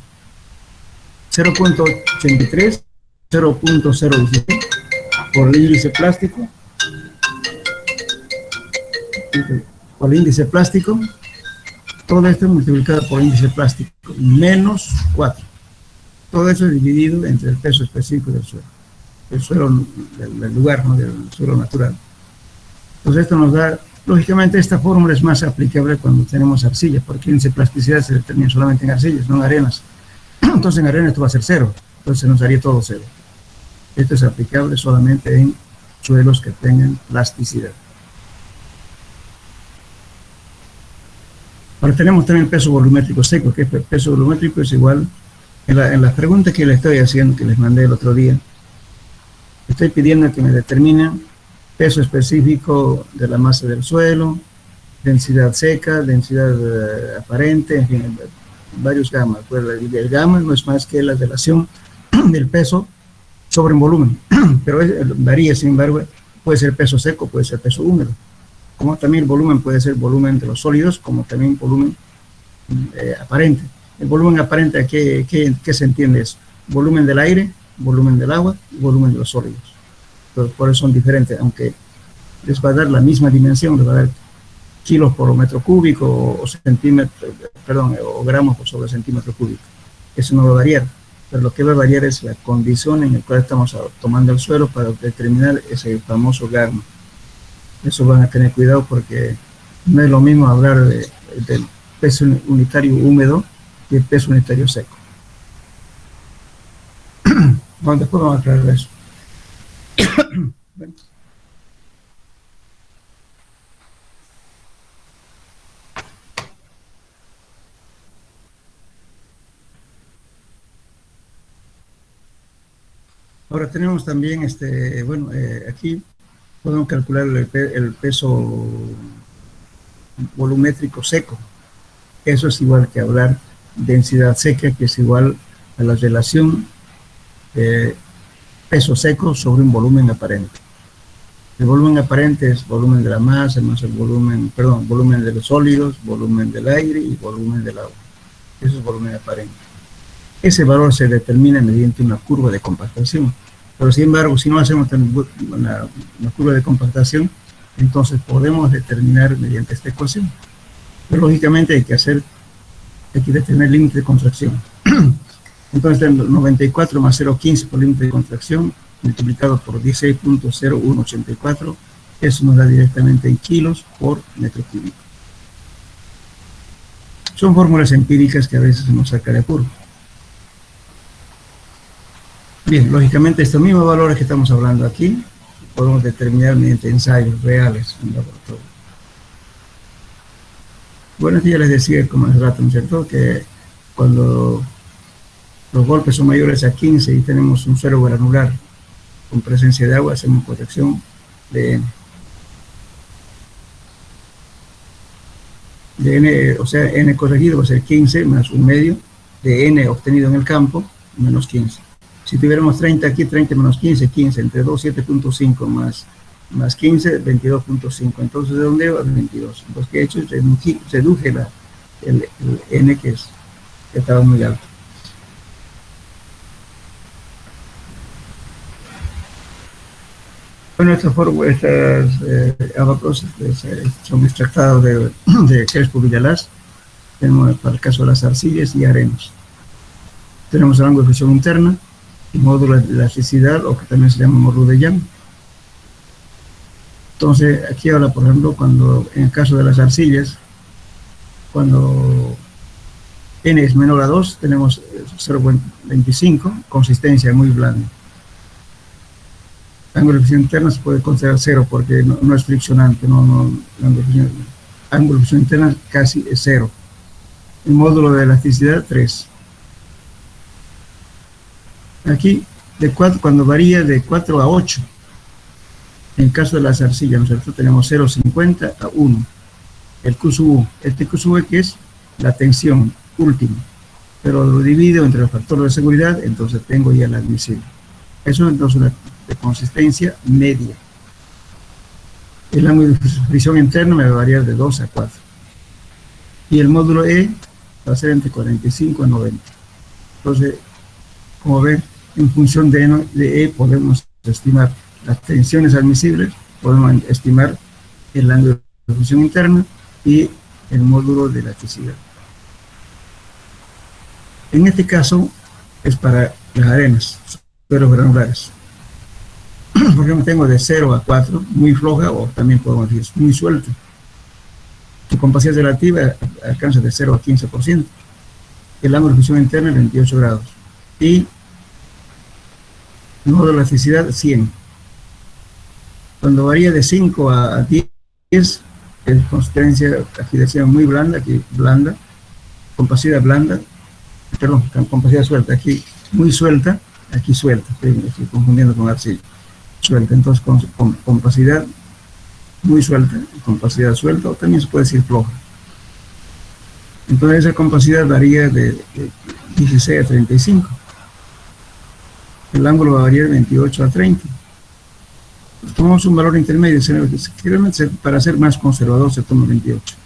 0.83, 0.017 por el índice plástico, todo esto multiplicado por el índice plástico, menos 4. Todo eso dividido entre el peso específico del suelo, del lugar, ¿no?, del suelo natural. Entonces esto nos da Lógicamente esta fórmula es más aplicable cuando tenemos arcilla, porque el índice de plasticidad se determina solamente en arcillas, no en arenas. Entonces en arena esto va a ser cero, entonces nos daría todo cero. Esto es aplicable solamente en suelos que tengan plasticidad. Ahora tenemos también peso volumétrico seco, que peso volumétrico es igual, en la pregunta que le estoy haciendo, que les mandé el otro día, estoy pidiendo que me determinen peso específico de la masa del suelo, densidad seca, densidad aparente, en fin, varios gamas. Pues el gamma no es más que la relación del peso sobre el volumen, pero varía, sin embargo, puede ser peso seco, puede ser peso húmedo, como también el volumen puede ser volumen de los sólidos, como también volumen aparente. El volumen aparente, ¿qué se entiende eso? Volumen del aire, volumen del agua y volumen de los sólidos. Entonces, por eso son diferentes, aunque les va a dar la misma dimensión, les va a dar kilos por metro cúbico o centímetros, perdón, o gramos por sobre centímetro cúbico. Eso no va a variar, pero lo que va a variar es la condición en la cual estamos tomando el suelo para determinar ese famoso gamma. Eso van a tener cuidado porque no es lo mismo hablar del peso unitario húmedo que el peso unitario seco. Bueno, después vamos a aclarar eso. Bueno. Ahora tenemos también, aquí podemos calcular el peso volumétrico seco. Eso es igual que hablar densidad seca, que es igual a la relación peso seco sobre un volumen aparente. El volumen aparente es volumen de la masa, más el volumen de los sólidos, volumen del aire y volumen del agua. Eso es volumen aparente. Ese valor se determina mediante una curva de compactación. Pero sin embargo, si no hacemos una curva de compactación, entonces podemos determinar mediante esta ecuación. Pero lógicamente hay que determinar el límite de contracción. Entonces, el 94 más 0,15 por límite de contracción, multiplicado por 16.0184, eso nos da directamente en kilos por metro cúbico. Son fórmulas empíricas que a veces se nos saca de apuro. Bien, lógicamente estos mismos valores que estamos hablando aquí, podemos determinar mediante ensayos reales en laboratorio. Bueno, ya les decía como hace rato, ¿no es cierto?, que cuando los golpes son mayores a 15 y tenemos un suelo granular con presencia de agua, hacemos corrección de N. De N, o sea, N corregido va a ser 15 más un medio de N obtenido en el campo, menos 15. Si tuviéramos 30 aquí, 30 menos 15, 15, entre 2, 7.5 más 15, 22.5. Entonces, ¿de dónde va? 22. Entonces, ¿qué he hecho? Reduje el N que estaba muy alto. Bueno, estas abacos son extractados de Crespo Villalaz. Tenemos para el caso de las arcillas y arenas. Tenemos el ángulo de fricción interna, y módulo de elasticidad, o que también se llama módulo de Young. Entonces, aquí habla, por ejemplo, cuando en el caso de las arcillas, cuando N es menor a 2, tenemos 0.25, consistencia muy blanda. Ángulo de fricción interna se puede considerar 0 porque no es friccionante, ángulo de fricción interna casi es 0. El módulo de elasticidad 3. Aquí, cuando varía de 4 a 8, en el caso de las arcillas, nosotros tenemos 0,50 a 1. El Q sub U, este Q sub U que es la tensión última, pero lo divido entre los factores de seguridad, entonces tengo ya la admisible. Eso es entonces una de consistencia media. El ángulo de fricción interno me va a variar de 2 a 4. Y el módulo E va a ser entre 45 a 90. Entonces, como ven, en función de E podemos estimar las tensiones admisibles, podemos estimar el ángulo de fricción interna y el módulo de elasticidad. En este caso es para las arenas, suelos granulares. Por ejemplo, tengo de 0 a 4, muy floja, o también podemos decir muy suelta. Su compacidad relativa alcanza de 0 a 15%. El ángulo de fusión interna 28 grados. Y el modo de elasticidad 100. Cuando varía de 5 a 10, es consistencia, aquí decía muy blanda, aquí blanda, compacidad blanda, perdón, compacidad suelta, aquí muy suelta, aquí suelta, estoy confundiendo con arcilla, suelta, entonces con compacidad muy suelta, compacidad suelta, o también se puede decir floja. Entonces esa compacidad varía de 16 a 35. El ángulo va a variar de 28 a 30. Tomamos un valor intermedio, realmente para ser más conservador se toma 28.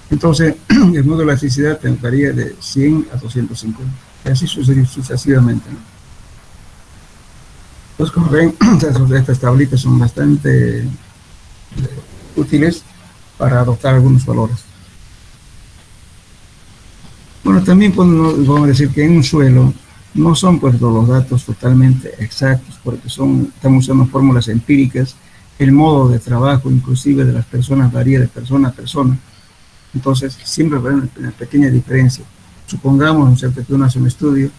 Entonces, el modo de elasticidad varía de 100 a 250, y así sucesivamente, ¿no? Entonces, como ven, estas tablitas son bastante útiles para adoptar algunos valores. Bueno, también podemos decir que en un suelo no son pues los datos totalmente exactos, porque estamos usando fórmulas empíricas, el modo de trabajo inclusive de las personas varía de persona a persona, entonces siempre va a haber una pequeña diferencia. Supongamos, ¿no es cierto?, que uno hace un estudio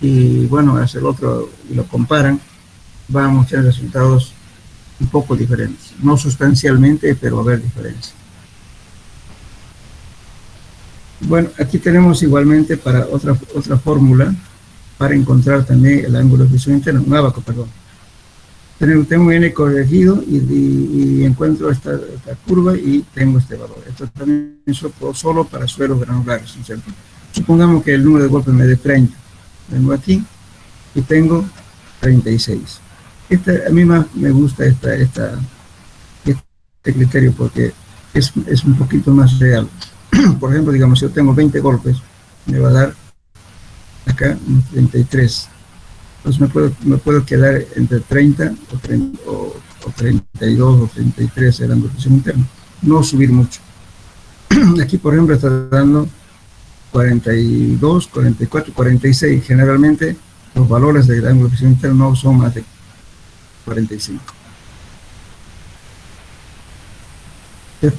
y bueno, hace el otro y lo comparan, va a mostrar resultados un poco diferentes, no sustancialmente, pero va a haber diferencia. Bueno, aquí tenemos igualmente para otra fórmula para encontrar también el ángulo de fusión interna, un ábaco, perdón. Tengo un n corregido y encuentro esta curva y tengo este valor. Esto también es solo para suelos granulares, ¿no es cierto? Supongamos que el número de golpes me dé 30. Vengo aquí y tengo 36. A mí más me gusta este criterio porque es un poquito más real. Por ejemplo, digamos, si yo tengo 20 golpes, me va a dar acá 33. Entonces me puedo quedar entre 30 o 32 o 33 el ángulo de fusión interna. No subir mucho. Aquí, por ejemplo, está dando 42, 44, 46. Generalmente los valores del ángulo de fusión interna no son más de 45.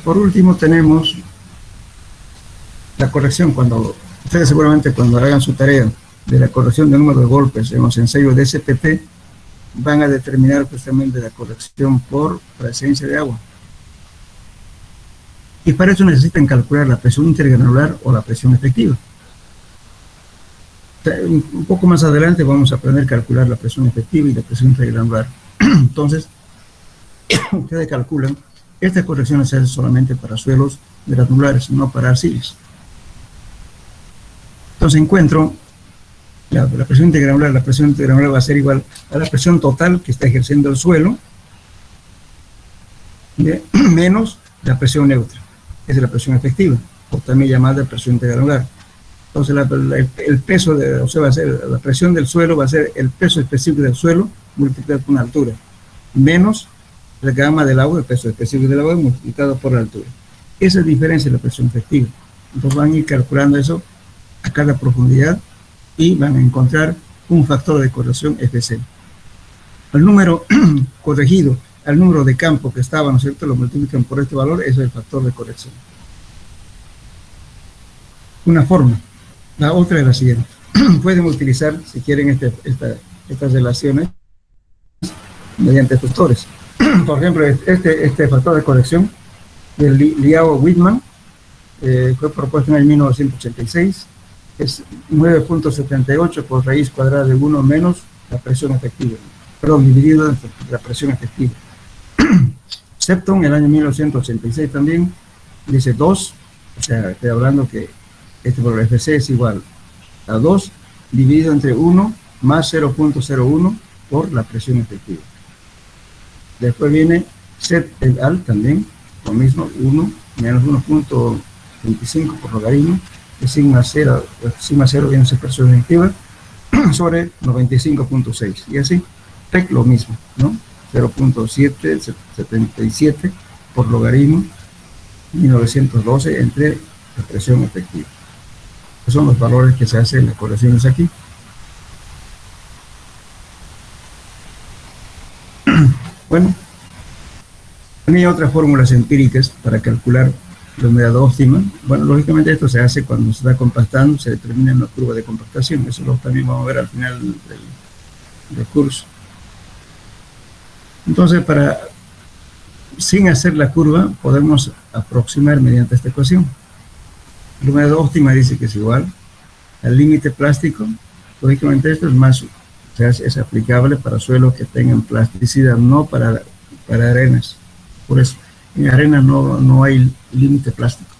Por último tenemos la corrección. Ustedes seguramente cuando hagan su tarea de la corrección del número de golpes en los ensayos de SPT van a determinar justamente la corrección por presencia de agua. Y para eso necesitan calcular la presión intergranular o la presión efectiva. Un poco más adelante vamos a aprender a calcular la presión efectiva y la presión intergranular. Entonces, ustedes calculan, esta corrección se hace solamente para suelos granulares, no para arcillas. Entonces encuentro la presión intergranular. La presión intergranular va a ser igual a la presión total que está ejerciendo el suelo, menos la presión neutra. Esa es la presión efectiva, o también llamada presión intergranular. Entonces el peso, va a ser la presión del suelo, va a ser el peso específico del suelo multiplicado por una altura, menos la gama del agua, el peso específico del agua multiplicado por la altura. Esa es la diferencia de la presión efectiva. Entonces van a ir calculando eso a cada profundidad y van a encontrar un factor de corrección FC. El número corregido al número de campo que estaba, ¿no es cierto?, lo multiplican por este valor, eso es el factor de corrección. Una forma. La otra es la siguiente. Pueden utilizar, si quieren, estas relaciones mediante factores. Por ejemplo, este factor de corrección del Liao-Whitman fue propuesto en el 1986. Es 9.78 por raíz cuadrada de 1 menos la presión efectiva. Perdón, dividido entre la presión efectiva. Septon, en el año 1986 también, dice 2, o sea, estoy hablando que este por FC es igual a 2 dividido entre 1 más 0.01 por la presión efectiva. Después viene Set et al también, lo mismo, 1 menos 1.25 por logaritmo, de sigma 0 viene a ser presión efectiva, sobre 95.6, y así, TEC lo mismo, ¿no? 0.777 por logaritmo 1912 entre la presión efectiva. Estos son los valores que se hacen las correcciones aquí. Bueno, también hay otras fórmulas empíricas para calcular la humedad óptima. Bueno, lógicamente esto se hace cuando se está compactando, se determina una curva de compactación, eso también vamos a ver al final del curso. Entonces, sin hacer la curva, podemos aproximar mediante esta ecuación. La humedad óptima dice que es igual al límite plástico. Lógicamente esto es más, o sea, es aplicable para suelos que tengan plasticidad, no para arenas. Por eso, en arena no hay límite plástico.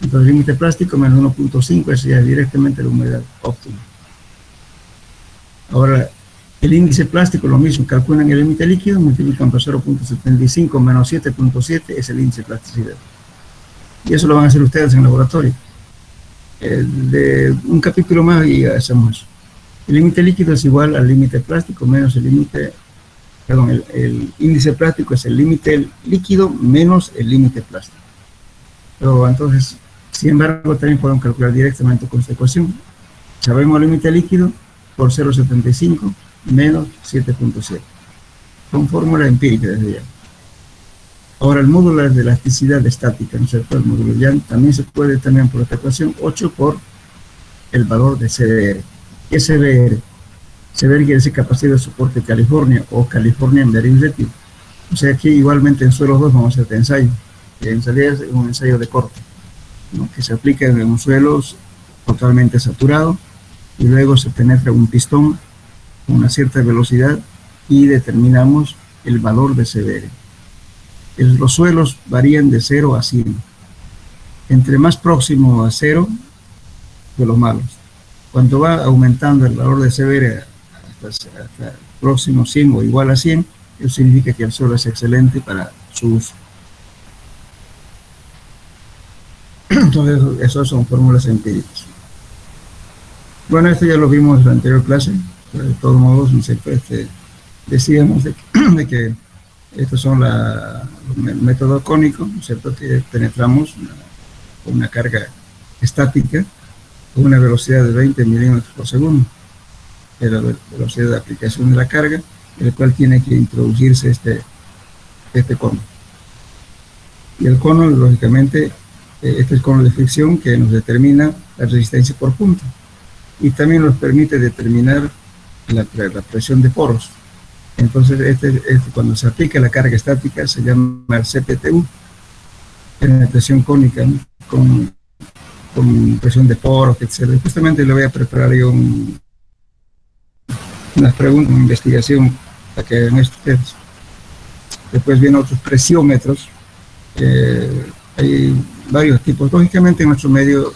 Entonces, el límite plástico menos 1.5 es ya directamente la humedad óptima. Ahora, el índice plástico, lo mismo, calculan el límite líquido, multiplican por 0.75 menos 7.7 es el índice de plasticidad. Y eso lo van a hacer ustedes en el laboratorio. De un capítulo más y hacemos eso. El límite líquido es igual al límite plástico menos el límite, perdón, el índice plástico es el límite líquido menos el límite plástico. Pero entonces, sin embargo, también podemos calcular directamente con esta ecuación. Sabemos el límite líquido por 0.75 menos 7.7. Con fórmula empírica desde ya. Ahora, el módulo de elasticidad estática, ¿no es cierto? El módulo Young también se puede determinar por esta ecuación 8 por el valor de CBR. ¿Qué es CBR? CBR quiere decir capacidad de soporte California o Californian Bearing Relative. O sea, aquí igualmente en suelos 2 vamos a hacer este ensayo. En realidad es un ensayo de corte, ¿no? Que se aplica en un suelo totalmente saturado y luego se penetra un pistón con una cierta velocidad y determinamos el valor de CBR. Los suelos varían de 0 a 100. Entre más próximo a 0, de los malos. Cuando va aumentando el valor de CBR hasta próximo 100 o igual a 100, eso significa que el suelo es excelente para su uso. Entonces, esas son fórmulas empíricas. Bueno, esto ya lo vimos en la anterior clase, pero de todos modos, decíamos de que estos son el método cónico, ¿no es cierto? Que penetramos una carga estática con una velocidad de 20 milímetros por segundo, es la velocidad de aplicación de la carga, el cual tiene que introducirse este cono. Y el cono, lógicamente, este es el cono de fricción que nos determina la resistencia por punto y también nos permite determinar la presión de poros. Entonces, cuando se aplica la carga estática se llama el CPTU, penetración cónica, ¿no? con presión de poros, etc. Justamente le voy a preparar yo unas preguntas, una investigación para que vean esto ustedes. Después vienen otros presiómetros. Hay varios tipos. Lógicamente en nuestro medio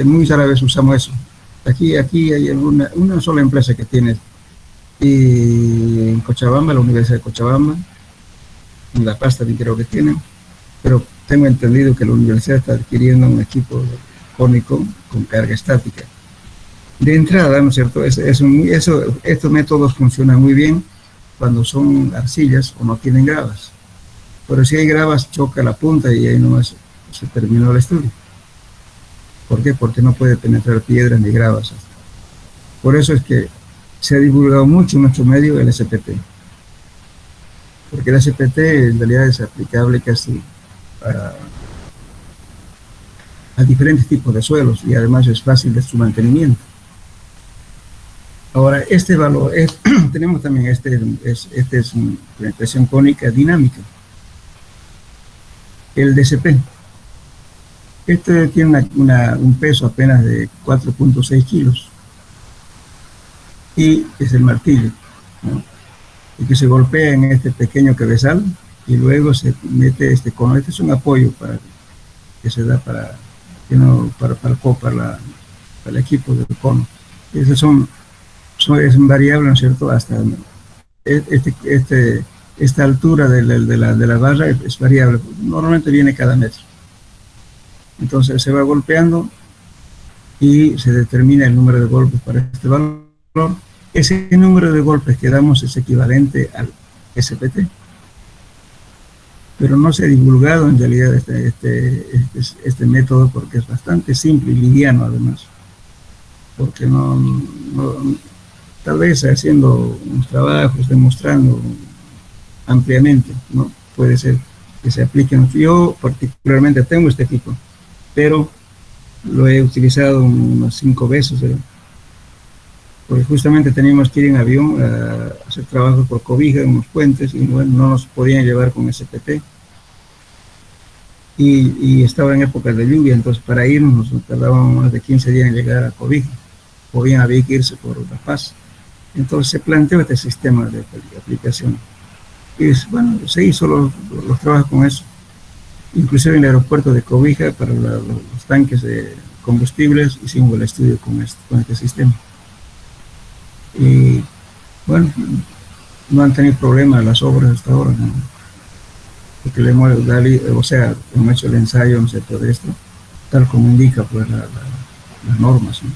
muy rara vez usamos eso. Aquí hay una sola empresa que tiene, y en Cochabamba, la Universidad de Cochabamba, en La Paz también creo que tienen, pero tengo entendido que la universidad está adquiriendo un equipo cónico con carga estática. De entrada, ¿no es cierto? Estos métodos funcionan muy bien cuando son arcillas o no tienen gravas. Pero si hay gravas, choca la punta y ahí nomás se terminó el estudio. ¿Por qué? Porque no puede penetrar piedras ni gravas. Por eso es que se ha divulgado mucho en nuestro medio el SPT. Porque el SPT en realidad es aplicable casi a diferentes tipos de suelos y además es fácil de su mantenimiento. Ahora, este valor, tenemos también este es una penetración cónica dinámica. El DCP. Este tiene un peso apenas de 4.6 kilos. Y es el martillo, ¿no? Y que se golpea en este pequeño cabezal y luego se mete este cono. Este es un apoyo que se da para el equipo del cono. Esas es variable, ¿no es cierto? Hasta esta altura de la barra es variable. Normalmente viene cada metro. Entonces se va golpeando y se determina el número de golpes para este valor. Ese número de golpes que damos es equivalente al SPT. Pero no se ha divulgado en realidad este método porque es bastante simple y liviano además. Porque tal vez haciendo unos trabajos, demostrando ampliamente, ¿no? Puede ser, que se apliquen. Yo particularmente tengo este equipo, pero lo he utilizado unas 5 veces, porque justamente teníamos que ir en avión a hacer trabajo por cobija en unos puentes y bueno, no nos podían llevar con SPT. Y estaba en épocas de lluvia, entonces para irnos nos tardábamos más de 15 días en llegar a Cobija, o bien había que irse por La Paz. Entonces se planteó este sistema de aplicación. Y bueno, se hizo los trabajos con eso, inclusive en el aeropuerto de Cobija para los tanques de combustibles hicimos el estudio con este sistema. Y bueno, no han tenido problemas las obras hasta ahora, ¿no? Porque le hemos dado, o sea, hemos hecho el ensayo, ¿no sé, todo esto, tal como indica pues las normas, ¿no?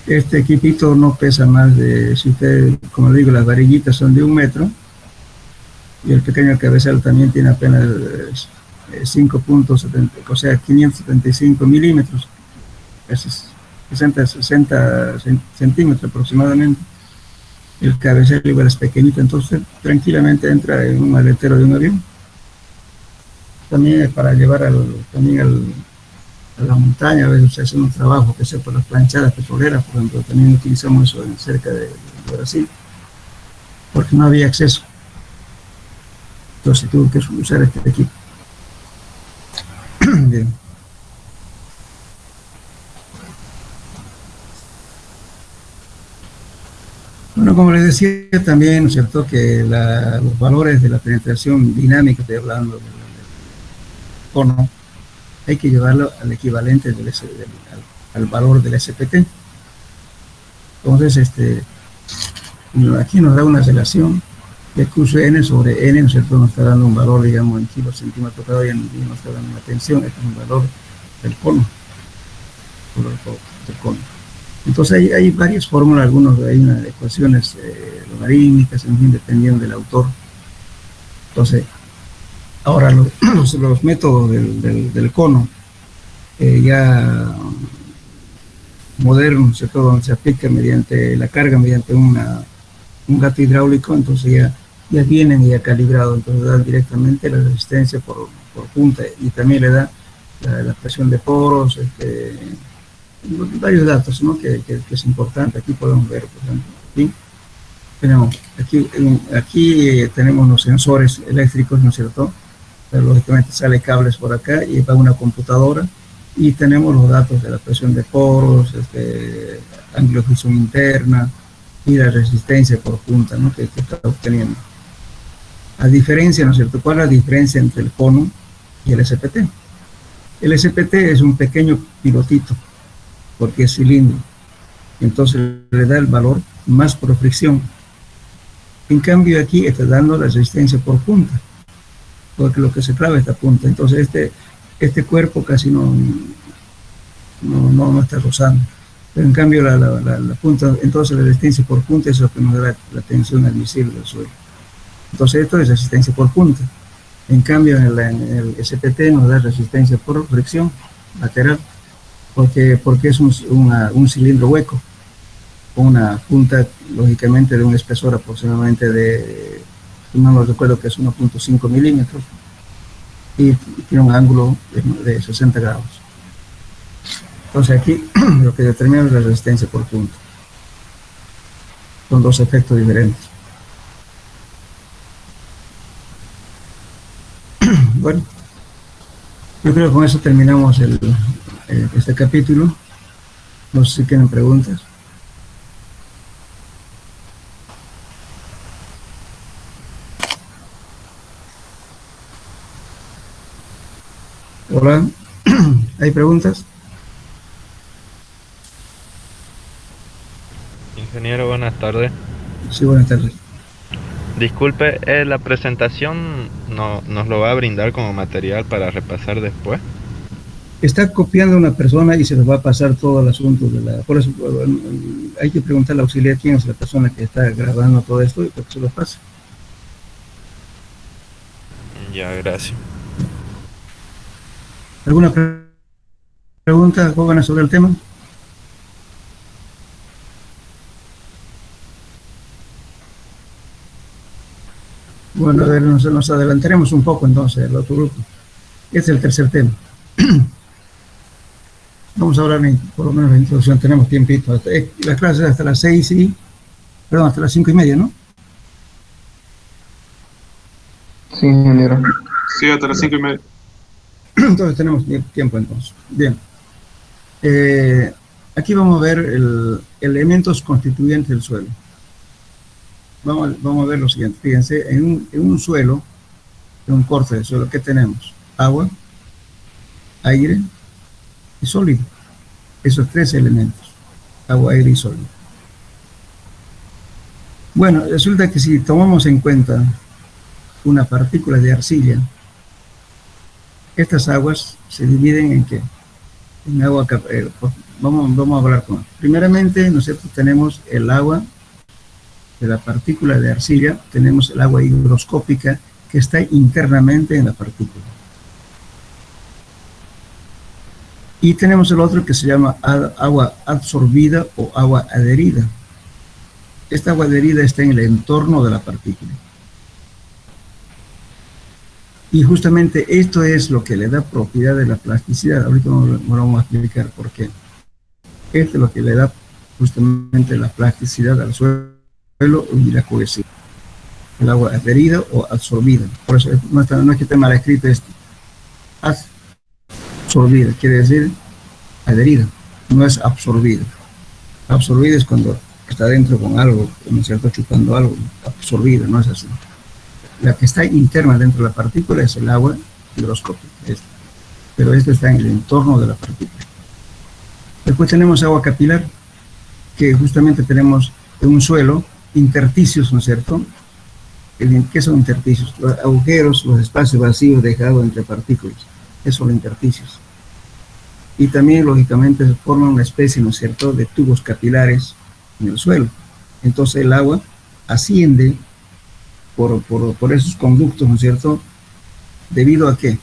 Este equipito no pesa más de, si usted, como le digo, las varillitas son de 1 metro, y el pequeño cabezal también tiene apenas 5.70, o sea, 575 milímetros, casi 60 centímetros aproximadamente. El cabezal igual es pequeñito, entonces tranquilamente entra en un maletero de un avión. También es para llevar también a la montaña, a veces se hace un trabajo que sea por las planchadas petroleras, por ejemplo, también utilizamos eso cerca de Brasil, porque no había acceso. Entonces tuve que usar este equipo. Bien. Bueno, como les decía también, ¿no es cierto?, que los valores de la penetración dinámica, estoy hablando del cono, hay que llevarlo al equivalente al valor del SPT. Entonces, aquí nos da una relación de QCN sobre N, ¿no es cierto?, nos está dando un valor, digamos, en kilos centímetros cuadrados, y nos está dando una tensión, este es un valor del cono, del cono. Entonces hay varias fórmulas, hay unas ecuaciones logarítmicas, en fin, dependiendo del autor. Entonces, ahora los métodos del cono, ya modernos, ¿cierto?, donde se aplica mediante la carga, mediante un gato hidráulico, entonces ya vienen ya calibrados, entonces dan directamente la resistencia por punta, y también le da la presión de poros, varios datos, ¿no?, que es importante. Aquí podemos ver, por ejemplo, aquí tenemos los sensores eléctricos, ¿no es cierto? Pero lógicamente sale cables por acá y va una computadora, y tenemos los datos de la presión de poros, ángulo de fricción interna y la resistencia por punta, ¿no?, que está obteniendo. A diferencia, ¿no es cierto?, ¿cuál es la diferencia entre el cono y el SPT? El SPT es un pequeño pilotito, porque es cilindro, entonces le da el valor más por fricción. En cambio aquí está dando la resistencia por punta, porque lo que se clava es esta punta, entonces este cuerpo casi no está rozando, pero en cambio la punta, entonces la resistencia por punta es lo que nos da la tensión admisible del suelo. Entonces esto es resistencia por punta. En cambio en el SPT nos da resistencia por fricción lateral, porque es un cilindro hueco, con una punta lógicamente de un espesor aproximadamente de, no lo recuerdo, que es 1.5 milímetros, y tiene un ángulo de 60 grados. Entonces aquí lo que determina es la resistencia por punta. Son dos efectos diferentes. Bueno, yo creo que con eso terminamos este capítulo. No sé si tienen preguntas. Hola, ¿hay preguntas? Ingeniero, buenas tardes. Sí, buenas tardes. Disculpe, la presentación nos lo va a brindar como material para repasar después. Está copiando una persona y se nos va a pasar todo el asunto por eso hay que preguntarle al auxiliar quién es la persona que está grabando todo esto y para que se lo pase. Ya, gracias. ¿Alguna pregunta, jóvenes, sobre el tema? Bueno, a ver, nos adelantaremos un poco entonces al otro grupo. Este es el tercer tema. Vamos a hablar por lo menos la introducción, tenemos tiempito. La clase es hasta las 6 perdón, hasta las 5:30, ¿no? Sí, ingeniero. Sí, hasta las 5:30. Entonces tenemos tiempo entonces. Bien. Aquí vamos a ver elementos constituyentes del suelo. Vamos a ver lo siguiente. Fíjense, en un suelo, en un corte de suelo, ¿qué tenemos? Agua, aire y sólido. Esos tres elementos. Agua, aire y sólido. Bueno, resulta que si tomamos en cuenta una partícula de arcilla, estas aguas se dividen en ¿qué? En agua, vamos a hablar con. Primeramente, nosotros tenemos el agua de la partícula de arcilla, tenemos el agua higroscópica que está internamente en la partícula. Y tenemos el otro que se llama agua absorbida o agua adherida. Esta agua adherida está en el entorno de la partícula. Y justamente esto es lo que le da propiedad de la plasticidad. Ahorita vamos a explicar por qué. Esto es lo que le da justamente la plasticidad al suelo y la cohesión. El agua adherida o absorbida. Por eso no es que esté mal escrito esto. Absorbida quiere decir adherida, no es absorbida. Absorbida es cuando está dentro con algo, ¿no es cierto? Chupando algo. Absorbida, no es así. La que está interna dentro de la partícula es el agua higroscópica, pero esto está en el entorno de la partícula. Después tenemos agua capilar, que justamente tenemos en un suelo intersticios, ¿no es cierto? ¿Qué son intersticios? Los agujeros, los espacios vacíos dejados entre partículas, esos son los intersticios. Y también, lógicamente, se forma una especie, ¿no es cierto?, de tubos capilares en el suelo. Entonces el agua asciende por esos conductos, ¿no es cierto? ¿Debido a qué?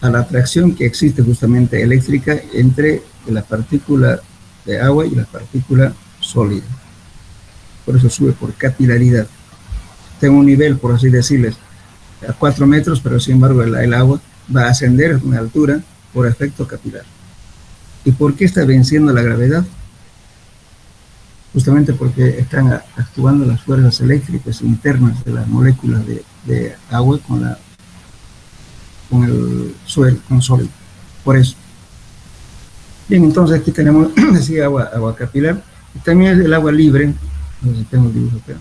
A la atracción que existe justamente eléctrica entre la partícula de agua y la partícula sólida. Por eso sube por capilaridad. Tengo un nivel, por así decirles, a 4 metros, pero sin embargo el agua va a ascender en altura por efecto capilar. ¿Y por qué está venciendo la gravedad? Justamente porque están actuando las fuerzas eléctricas internas de las moléculas de agua con el suelo, con sólido. Por eso. Bien, entonces aquí tenemos, decía, agua capilar. Y también el agua libre. No sé si tengo el dibujo, pero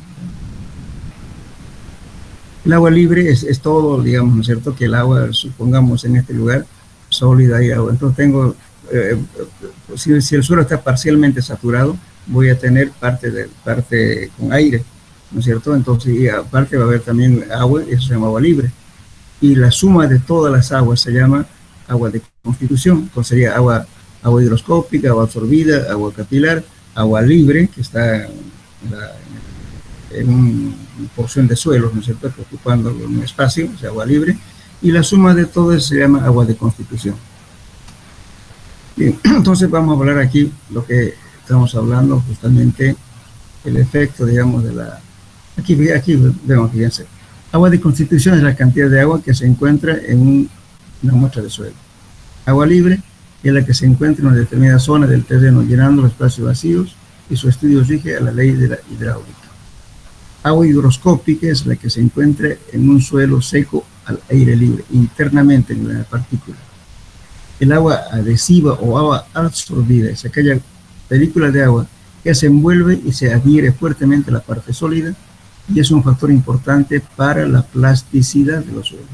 el agua libre es todo, digamos, ¿no es cierto? Que el agua, supongamos en este lugar, sólida y agua. Entonces tengo, si el suelo está parcialmente saturado, voy a tener parte con aire, ¿no es cierto? Entonces, y aparte va a haber también agua, eso se llama agua libre. Y la suma de todas las aguas se llama agua de constitución. Entonces sería agua higroscópica, agua absorbida, agua capilar, agua libre, que está en una porción de suelo, ¿no es cierto?, ocupando un espacio, o sea, agua libre. Y la suma de todo eso se llama agua de constitución. Bien, entonces vamos a hablar aquí lo que estamos hablando, justamente el efecto, digamos, de la... Aquí vemos, fíjense. Agua de constitución es la cantidad de agua que se encuentra en una muestra de suelo. Agua libre es la que se encuentra en una determinada zona del terreno, llenando los espacios vacíos, y su estudio rige a la ley de la hidráulica. Agua higroscópica es la que se encuentra en un suelo seco al aire libre, internamente en la partícula. El agua adhesiva o agua absorbida es aquella película de agua que se envuelve y se adhiere fuertemente a la parte sólida y es un factor importante para la plasticidad de los suelos.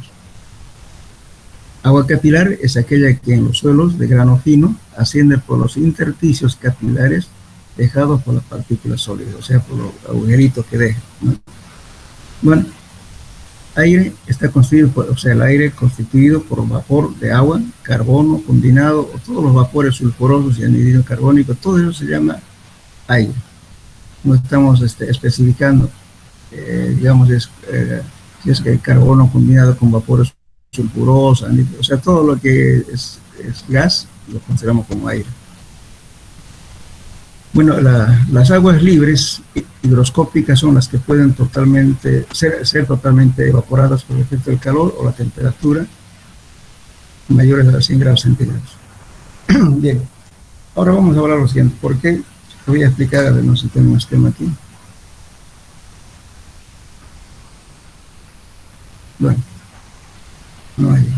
Agua capilar es aquella que en los suelos de grano fino asciende por los intersticios capilares dejados por las partículas sólidas, o sea, por los agujeritos que dejan, ¿no? Bueno, aire está constituido el aire constituido por vapor de agua, carbono combinado, o todos los vapores sulfurosos y anhídrido carbónico, todo eso se llama aire. No estamos especificando, digamos, si es que el carbono combinado con vapores sulfurosos, anhídrido, o sea, todo lo que es gas lo consideramos como aire. Bueno, las aguas libres higroscópicas son las que pueden totalmente ser totalmente evaporadas por el efecto del calor o la temperatura mayores a 100 grados centígrados. Bien, ahora vamos a hablar lo siguiente. ¿Por qué? Te voy a explicar, a ver, no sé si tengo un esquema aquí. Bueno, no hay.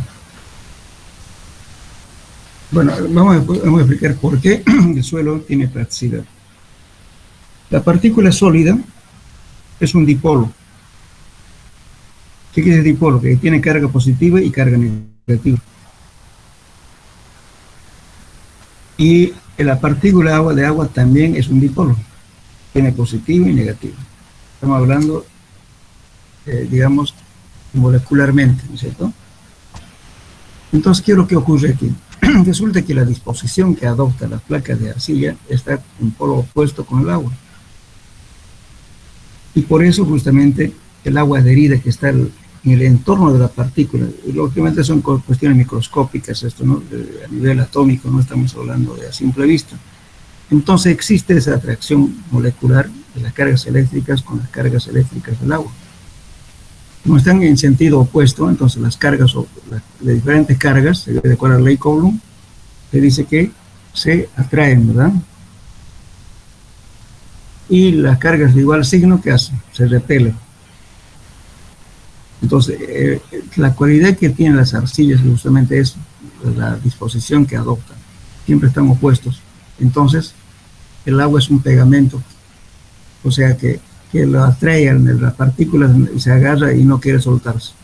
Bueno, vamos a explicar por qué el suelo tiene plasticidad. La partícula sólida es un dipolo. ¿Qué quiere decir dipolo? Que tiene carga positiva y carga negativa. Y la partícula de agua también es un dipolo. Tiene positivo y negativo. Estamos hablando, digamos, molecularmente, ¿no es cierto? Entonces, ¿qué es lo que ocurre aquí? Resulta que la disposición que adopta la placa de arcilla está en polo opuesto con el agua. Y por eso justamente el agua adherida que está en el entorno de la partícula, y lógicamente son cuestiones microscópicas esto, ¿no? A nivel atómico, no estamos hablando de a simple vista. Entonces existe esa atracción molecular de las cargas eléctricas con las cargas eléctricas del agua. Como están en sentido opuesto, entonces las cargas, de diferentes cargas, de acuerdo a la ley Coulomb, se dice que se atraen, ¿verdad? Y las cargas de igual signo, ¿qué hacen? Se repelen. Entonces, la cualidad que tienen las arcillas justamente es la disposición que adoptan. Siempre están opuestos. Entonces, el agua es un pegamento. O sea que lo atraen las partículas y se agarra y no quiere soltarse.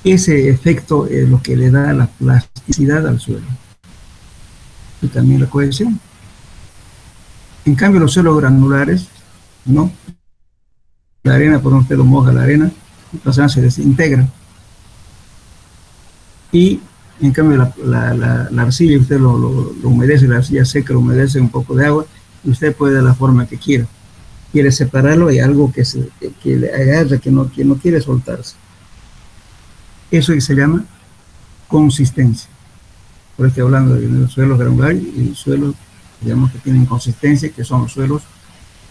Ese efecto es lo que le da la plasticidad al suelo. Y también la cohesión. En cambio, los suelos granulares, no. La arena, por ejemplo, usted lo moja la arena, se desintegra. Y en cambio, la arcilla, usted lo humedece, la arcilla seca, lo humedece un poco de agua, y usted puede de la forma que quiera. Quiere separarlo, hay algo que le agarra, que no quiere soltarse. Eso se llama consistencia. Por eso estoy hablando de los suelos granulares y suelos, digamos, que tienen consistencia, que son los suelos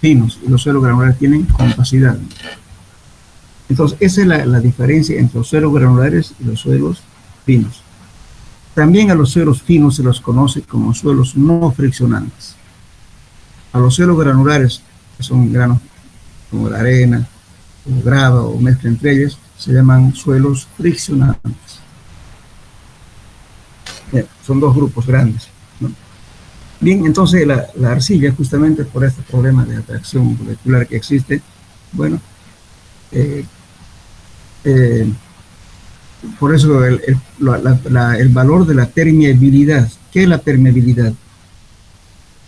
finos, y los suelos granulares tienen compacidad. Entonces, esa es la diferencia entre los suelos granulares y los suelos finos. También a los suelos finos se los conoce como suelos no friccionantes. A los suelos granulares, que son granos como la arena, o grava, o mezcla entre ellos, se llaman suelos friccionantes. Son dos grupos grandes, ¿no? Bien, entonces la arcilla, justamente por este problema de atracción molecular que existe, bueno, por eso el valor de la permeabilidad. ¿Qué es la permeabilidad?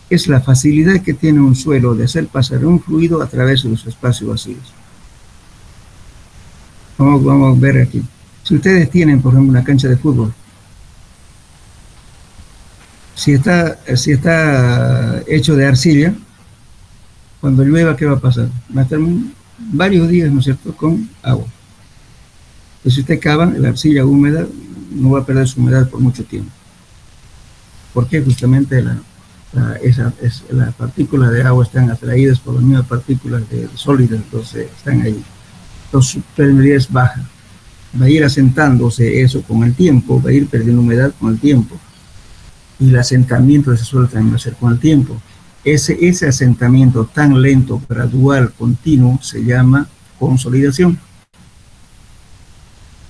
Es la facilidad que tiene un suelo de hacer pasar un fluido a través de los espacios vacíos. Vamos a ver aquí. Si ustedes tienen, por ejemplo, una cancha de fútbol, si está hecho de arcilla, cuando llueva, ¿qué va a pasar? Va a estar varios días, ¿no es cierto?, con agua. Entonces, si usted cava, la arcilla húmeda no va a perder su humedad por mucho tiempo. ¿Por qué? Justamente las partículas de agua están atraídas por las mismas partículas sólidas, entonces están ahí. Entonces, su permeabilidad es baja. Va a ir asentándose eso con el tiempo, va a ir perdiendo humedad con el tiempo. Y el asentamiento de ese suelo también va a ser con el tiempo. Ese asentamiento tan lento, gradual, continuo, se llama consolidación.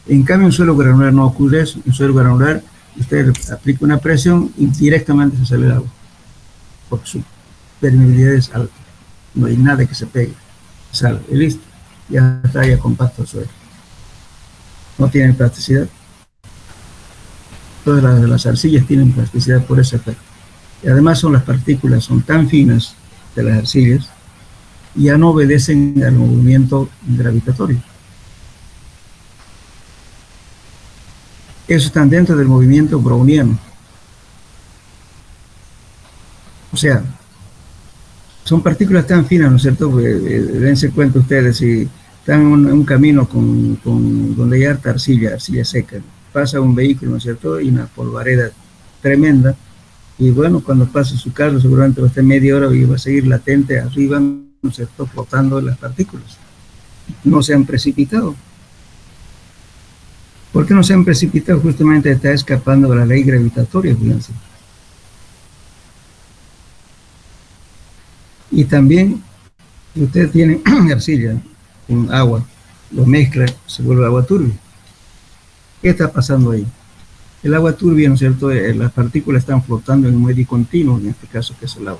En cambio, en suelo granular no ocurre eso. En suelo granular, usted aplica una presión y directamente se sale el agua, porque su permeabilidad es alta. No hay nada que se pegue. Sale y listo. Ya está ya compacto el suelo. No tiene plasticidad. Todas las arcillas tienen plasticidad por ese efecto. Y además las partículas son tan finas de las arcillas, ya no obedecen al movimiento gravitatorio. Eso está dentro del movimiento browniano. O sea, son partículas tan finas, ¿no es cierto? Dense cuenta ustedes, si están en un camino donde hay harta arcilla seca, pasa un vehículo, ¿no es cierto?, y una polvareda tremenda, Y bueno, cuando pase su carro, seguramente va a estar media hora y va a seguir latente arriba, ¿no es cierto?, flotando las partículas. No se han precipitado. ¿Por qué no se han precipitado? Justamente está escapando de la ley gravitatoria, fíjense. Y también, si usted tiene arcilla con agua, lo mezcla, se vuelve agua turbia. ¿Qué está pasando ahí? El agua turbia, ¿no es cierto?, las partículas están flotando en un medio continuo, en este caso, que es el agua.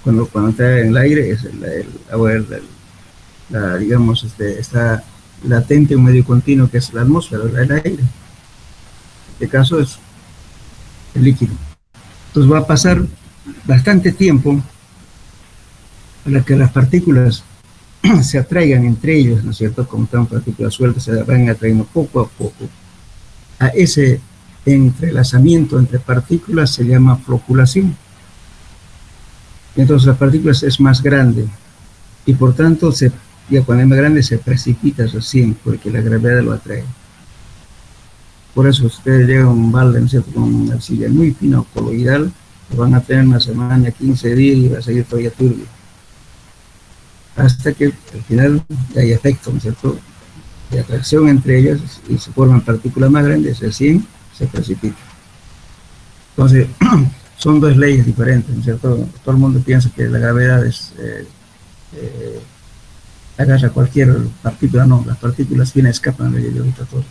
Cuando está en el aire, es el agua, digamos, está latente en un medio continuo, que es la atmósfera, el aire. En este caso es el líquido. Entonces va a pasar bastante tiempo para que las partículas se atraigan entre ellos, ¿no es cierto? Como están partículas sueltas, se van atrayendo poco a poco. A ese entrelazamiento entre partículas se llama floculación. Entonces la partícula es más grande y por tanto, ya cuando es más grande se precipita recién porque la gravedad lo atrae. Por eso ustedes llegan a un balde, ¿no es cierto?, con una arcilla muy fina o coloidal, lo van a tener una semana, 15 días y va a seguir todavía turbio. Hasta que al final hay efecto, ¿no es cierto?, de atracción entre ellas y se forman partículas más grandes, recién se precipita. Entonces, son dos leyes diferentes, ¿no es cierto? Todo el mundo piensa que la gravedad agarra cualquier partícula, no, las partículas vienen, escapan de la ley gravitatoria.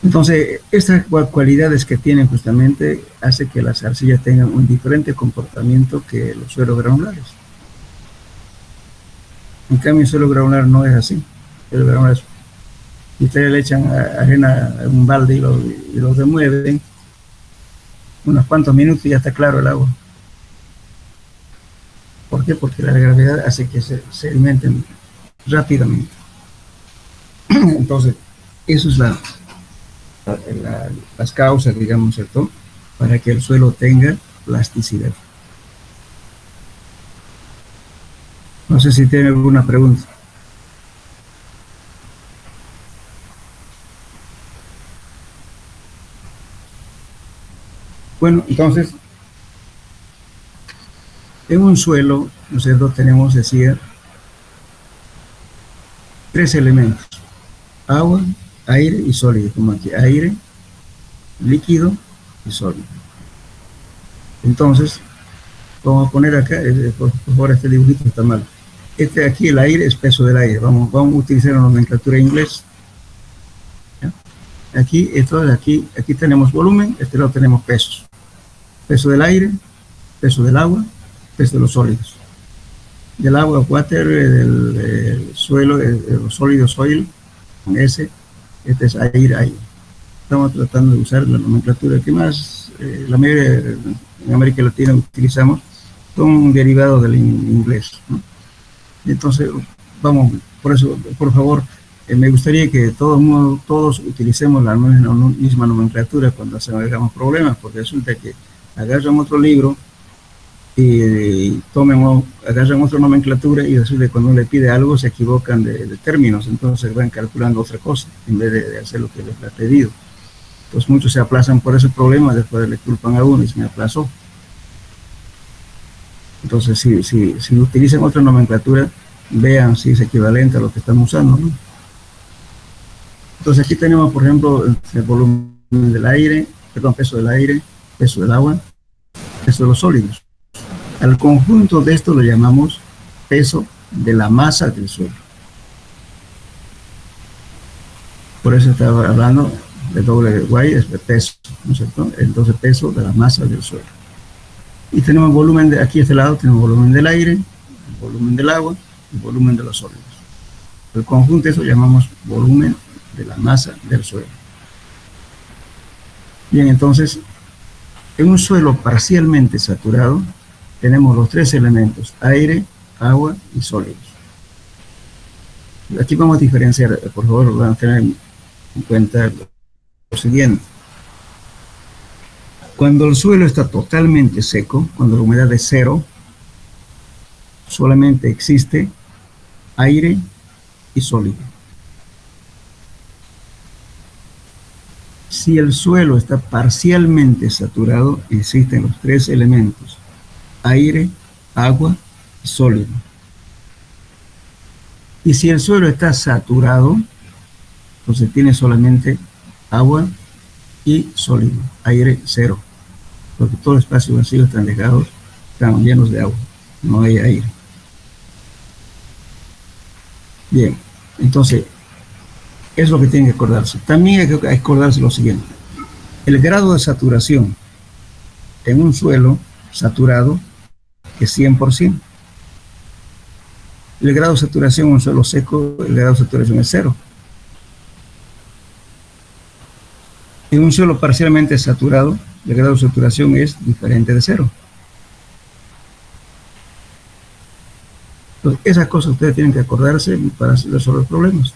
Entonces, estas cualidades que tienen justamente hace que las arcillas tengan un diferente comportamiento que los suelos granulares. En cambio, el suelo granular no es así. El suelo granular es, si ustedes le echan arena a un balde y lo remueven, unos cuantos minutos y ya está claro el agua. ¿Por qué? Porque la gravedad hace que se sedimenten rápidamente. Entonces, eso es las causas, digamos, ¿cierto?, para que el suelo tenga plasticidad. No sé si tiene alguna pregunta. Bueno, entonces, en un suelo, ¿no es cierto?, tenemos, decía, 3 elementos: agua, aire y sólido, como aquí, aire, líquido y sólido. Entonces, vamos a poner acá, por favor, este dibujito está mal. Aquí, el aire es peso del aire. Vamos a utilizar la nomenclatura en inglés. ¿Ya? Aquí tenemos volumen, este lado tenemos pesos. Peso del aire, peso del agua, peso de los sólidos. Del agua, water, del suelo, los sólidos, soil, con S, este es aire. Estamos tratando de usar la nomenclatura que más, la mayoría en América Latina utilizamos, son derivados del inglés, ¿no? Entonces, vamos, por eso, por favor, me gustaría que todos utilicemos la misma nomenclatura cuando hagamos problemas, porque resulta que agarran otro libro y agarran otra nomenclatura y resulta que cuando le pide algo se equivocan de términos, entonces van calculando otra cosa en vez de hacer lo que les ha pedido. Entonces muchos se aplazan por ese problema, después le culpan a uno y se me aplazó. Entonces, si utilizan otra nomenclatura, vean si es equivalente a lo que estamos usando, ¿no? Entonces aquí tenemos, por ejemplo, el volumen del aire, peso del aire, peso del agua, peso de los sólidos. Al conjunto de esto lo llamamos peso de la masa del suelo. Por eso estaba hablando de WY, es de peso, ¿no es cierto? Entonces, peso de la masa del suelo. Y tenemos volumen aquí a este lado, tenemos volumen del aire, el volumen del agua y el volumen de los sólidos. El conjunto de eso llamamos volumen de la masa del suelo. Bien, entonces, en un suelo parcialmente saturado, tenemos los 3 elementos: aire, agua y sólidos. Aquí vamos a diferenciar, por favor, van a tener en cuenta lo siguiente. Cuando el suelo está totalmente seco, cuando la humedad es 0, solamente existe aire y sólido. Si el suelo está parcialmente saturado, existen los tres elementos: aire, agua y sólido. Y si el suelo está saturado, entonces tiene solamente agua y sólido, aire cero, porque todos los espacios vacíos están dejados, están llenos de agua, no hay aire. Bien, entonces, es lo que tienen que acordarse. También hay que acordarse lo siguiente: el grado de saturación en un suelo saturado es 100%. El grado de saturación en un suelo seco, el grado de saturación es 0. En un suelo parcialmente saturado, el grado de saturación es diferente de 0. Entonces, esas cosas ustedes tienen que acordarse para resolver problemas.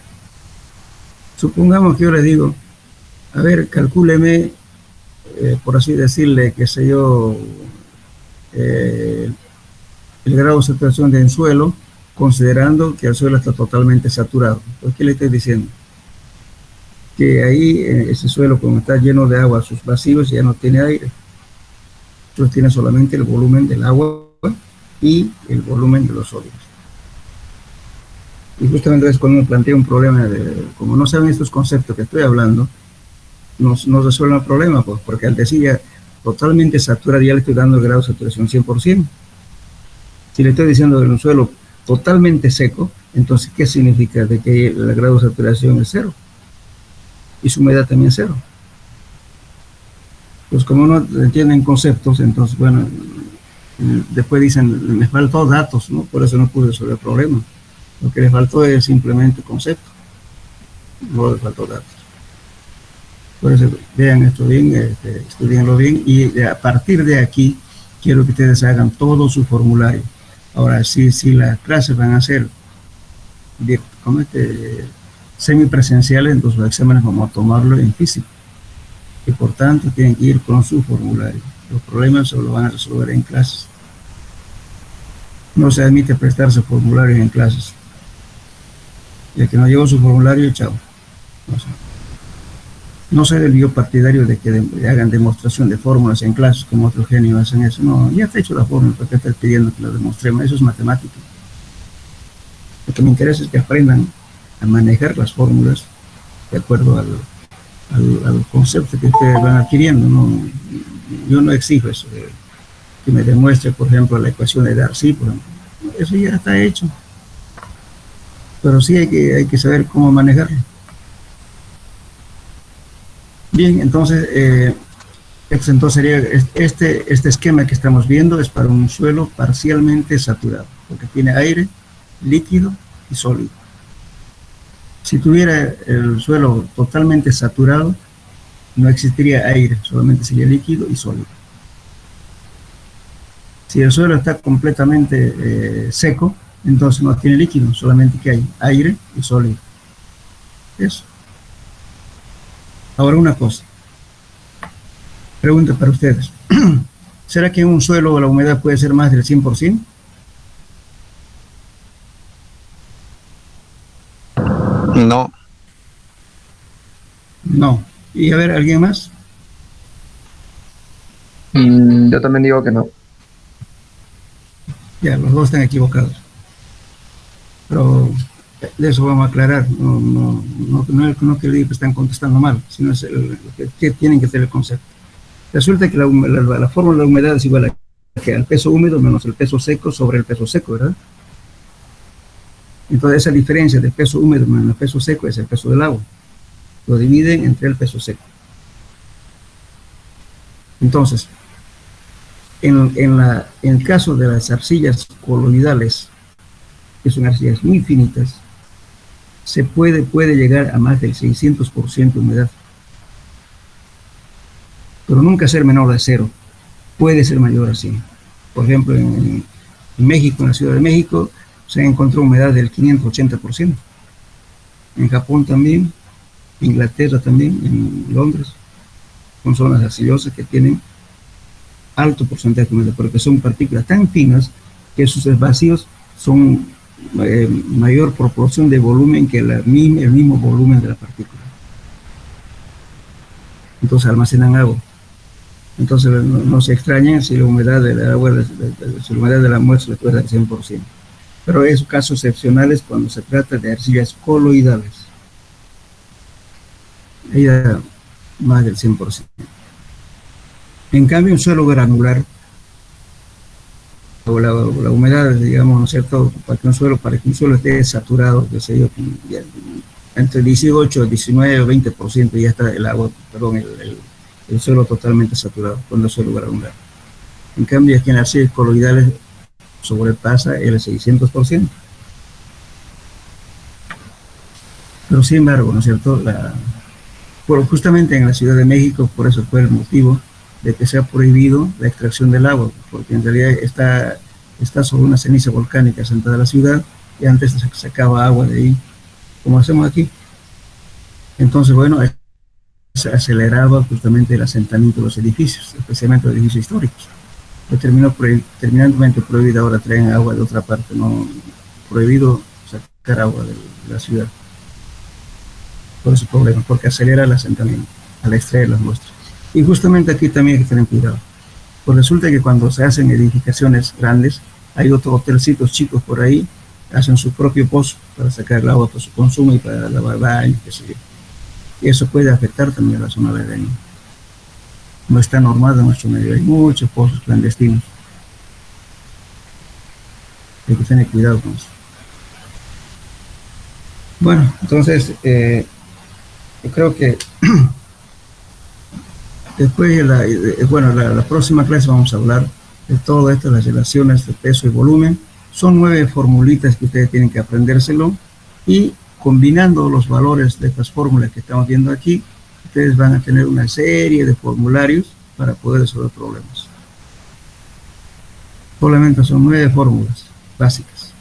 Supongamos que yo le digo, a ver, calcúleme, por así decirle, qué sé yo, el grado de saturación del suelo, considerando que el suelo está totalmente saturado. ¿Por qué le estoy diciendo? Que ahí, ese suelo, como está lleno de agua, sus vacíos ya no tiene aire. Entonces tiene solamente el volumen del agua y el volumen de los sólidos. Y justamente es cuando me plantea un problema, como no saben estos conceptos que estoy hablando, nos resuelven el problema, pues, porque al decir ya totalmente saturado, ya le estoy dando el grado de saturación 100%. Si le estoy diciendo de un suelo totalmente seco, entonces, ¿qué significa? De que el grado de saturación es 0 y su humedad también es 0. Pues como no entienden conceptos, entonces, bueno, después dicen, me faltó datos, ¿no? Por eso no pude resolver el problema. Lo que le faltó es simplemente concepto, no le faltó datos. Por eso vean esto bien, estudienlo bien, y a partir de aquí quiero que ustedes hagan todo su formulario. Ahora, si las clases van a ser semipresenciales, entonces los exámenes vamos a tomarlo en físico. Y por tanto tienen que ir con su formulario. Los problemas se los van a resolver en clases. No se admite prestarse formularios en clases. Y el que no llevó su formulario, chao. No soy del yo partidario de que hagan demostración de fórmulas en clases como otros genios hacen eso. No, ya está hecho la fórmula, ¿por qué estás pidiendo que la demostremos? Eso es matemática. Lo que me interesa es que aprendan a manejar las fórmulas de acuerdo al concepto que ustedes van adquiriendo. No, yo no exijo eso, que me demuestre, por ejemplo, la ecuación de Darcy, por ejemplo. Eso ya está hecho. Pero sí hay que saber cómo manejarlo. Bien, entonces, sería este esquema que estamos viendo es para un suelo parcialmente saturado, porque tiene aire, líquido y sólido. Si tuviera el suelo totalmente saturado, no existiría aire, solamente sería líquido y sólido. Si el suelo está completamente seco, entonces no tiene líquido, solamente que hay aire y sólido. Eso. Ahora una cosa, pregunta para ustedes. ¿Será que en un suelo la humedad puede ser más del 100%? No. No. ¿Y a ver, alguien más? Yo también digo que no. Ya, los dos están equivocados. Pero de eso vamos a aclarar. No que diga que están contestando mal, sino es que tienen que ser el concepto. Resulta que la fórmula de la humedad es igual que al peso húmedo menos el peso seco sobre el peso seco, ¿verdad? Entonces esa diferencia del peso húmedo menos el peso seco es el peso del agua. Lo dividen entre el peso seco. Entonces, en el caso de las arcillas coloidales, que son arcillas muy finitas, se puede llegar a más del 600% de humedad. Pero nunca ser menor de 0. Puede ser mayor así. Por ejemplo, en México, en la Ciudad de México, se encontró humedad del 580%. En Japón también, en Inglaterra también, en Londres, son zonas arcillosas que tienen alto porcentaje de humedad, porque son partículas tan finas que sus vacíos son mayor proporción de volumen que el mismo volumen de la partícula. entonces almacenan agua. Entonces no se extrañen si la humedad del agua, si la humedad de la muestra es del 100%. Pero es casos excepcionales cuando se trata de arcillas coloidales. Ahí da más del 100%. En cambio, un suelo granular, o la humedad, digamos, ¿no es cierto? Para que un suelo esté saturado, que sé yo, entre 18, 19 o 20% ya está el agua, perdón, el suelo totalmente saturado cuando es suelo granular. En cambio, aquí en las arcillas coloidales sobrepasa el 600%. Pero sin embargo, ¿no es cierto? Justamente en la Ciudad de México, por eso fue el motivo de que se ha prohibido la extracción del agua, porque en realidad está sobre una ceniza volcánica sentada en la ciudad, y antes se sacaba agua de ahí, como hacemos aquí. Entonces, bueno, se aceleraba justamente el asentamiento de los edificios, especialmente los edificios históricos. Fue terminantemente prohibido, ahora traen agua de otra parte, no prohibido sacar agua de la ciudad. Por ese problema, porque acelera el asentamiento al extraer las muestras. Y justamente aquí también hay que tener cuidado. Pues resulta que cuando se hacen edificaciones grandes, hay otros hotelcitos chicos por ahí, hacen su propio pozo para sacar el agua para su consumo y para lavar baños, qué sé yo. Y eso puede afectar también a la zona aledaña. No está normado en nuestro medio, hay muchos pozos clandestinos. Hay que tener cuidado con eso. Bueno, entonces, yo creo que después de la próxima clase vamos a hablar de todo esto, las relaciones de peso y volumen. Son 9 formulitas que ustedes tienen que aprendérselo, y combinando los valores de estas fórmulas que estamos viendo aquí, ustedes van a tener una serie de formularios para poder resolver problemas. Solamente son 9 fórmulas básicas,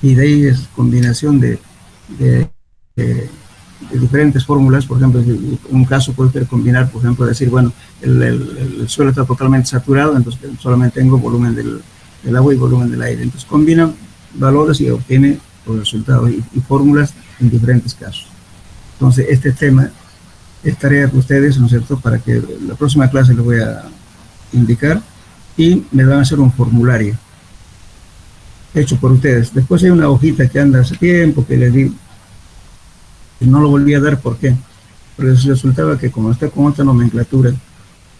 y de ahí es combinación de diferentes fórmulas. Por ejemplo, un caso puede ser combinar, por ejemplo, decir, bueno, el suelo está totalmente saturado, entonces solamente tengo volumen del agua y volumen del aire. Entonces combinan valores y obtiene los resultados y fórmulas en diferentes casos. Entonces este tema es tarea de ustedes, ¿no es cierto?, para que la próxima clase les voy a indicar, y me van a hacer un formulario hecho por ustedes. Después hay una hojita que anda hace tiempo que les di, no lo volví a dar. ¿Por qué? Porque resultaba que como está con otra nomenclatura,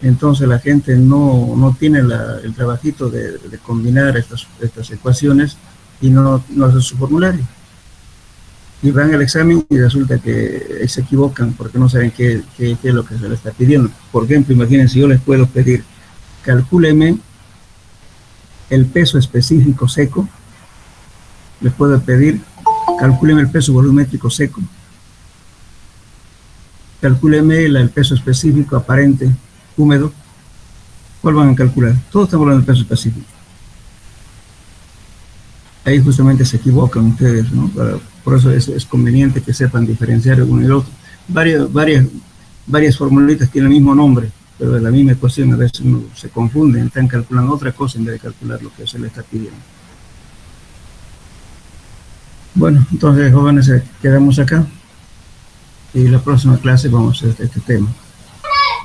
entonces la gente no tiene el trabajito de combinar estas ecuaciones y no hace su formulario. Y van al examen y resulta que se equivocan porque no saben qué es lo que se les está pidiendo. Por ejemplo, imagínense, yo les puedo pedir, calcúleme el peso específico seco. Les puedo pedir, calcúleme el peso volumétrico seco. Calcúleme el peso específico aparente húmedo. ¿Cuál van a calcular? Todos estamos hablando del peso específico. Ahí justamente se equivocan ustedes, ¿no? Por eso es conveniente que sepan diferenciar el uno y el otro. Varias formulitas tienen el mismo nombre, pero de la misma ecuación a veces uno se confunde, están calculando otra cosa en vez de calcular lo que se le está pidiendo. Bueno, entonces, jóvenes, quedamos acá, y la próxima clase vamos a hacer este tema.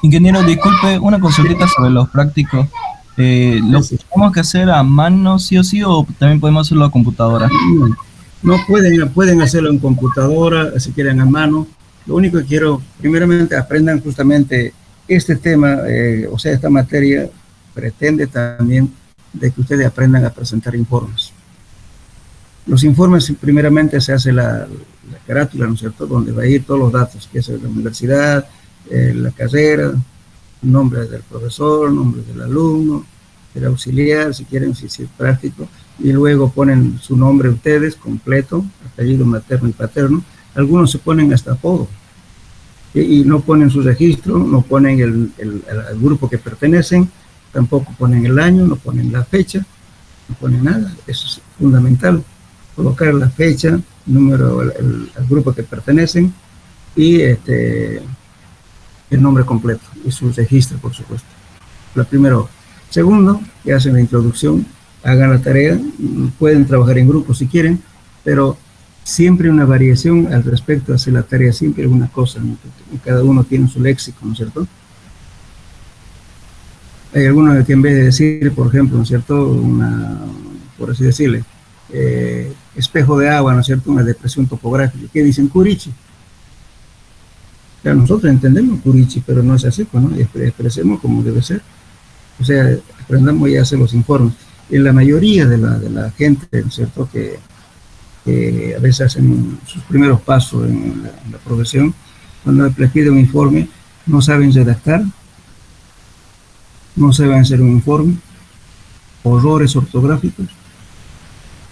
Ingeniero, disculpe, una consultita sobre los prácticos. ¿Lo tenemos que hacer a mano sí o sí, o también podemos hacerlo a computadora? No, pueden hacerlo en computadora, si quieren a mano. Lo único que quiero, primeramente, aprendan justamente este tema, o sea, esta materia pretende también de que ustedes aprendan a presentar informes. Los informes, primeramente, se hace la carátula, ¿no es cierto?, donde va a ir todos los datos, que es la universidad, la carrera, nombre del profesor, nombre del alumno, del auxiliar, si quieren, si es práctico, y luego ponen su nombre ustedes, completo, apellido materno y paterno. Algunos se ponen hasta apodo, y no ponen su registro, no ponen el grupo que pertenecen, tampoco ponen el año, no ponen la fecha, no ponen nada. Eso es fundamental, colocar la fecha, número, al grupo que pertenecen, y el nombre completo y su registro, por supuesto. La primera hoja. Segundo, que hacen la introducción, hagan la tarea, pueden trabajar en grupo si quieren, pero siempre una variación al respecto de hacer la tarea simple, alguna cosa, ¿no? Cada uno tiene su léxico, ¿no es cierto? Hay algunos que en vez de decir, por ejemplo, ¿no es cierto?, por así decirle, espejo de agua, ¿no es cierto?, una depresión topográfica, ¿qué dicen? Curichi. Claro, nosotros entendemos Curichi, pero no es así, pues, ¿no? Expresemos como debe ser. O sea, aprendamos ya a hacer los informes. En la mayoría de la gente, ¿no es cierto?, que a veces hacen sus primeros pasos en la profesión, cuando les pide un informe, no saben redactar, no saben hacer un informe, errores ortográficos,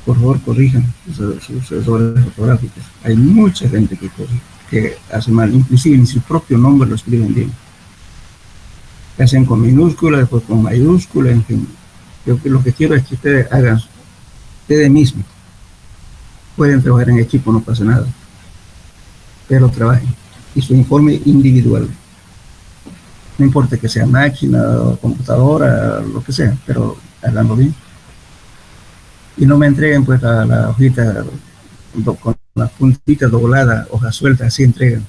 por favor corrijan sus errores ortográficos. Hay mucha gente que hace mal, inclusive ni su propio nombre lo escriben bien. Hacen con minúscula, después con mayúscula, en fin. Yo lo que quiero es que ustedes hagan ustedes mismos. Pueden trabajar en equipo, no pasa nada, pero trabajen. Y su informe individual. No importa que sea máquina, o computadora, lo que sea, pero háganlo bien. Y no me entreguen pues la hojita con la puntita doblada, hoja suelta, así entregan.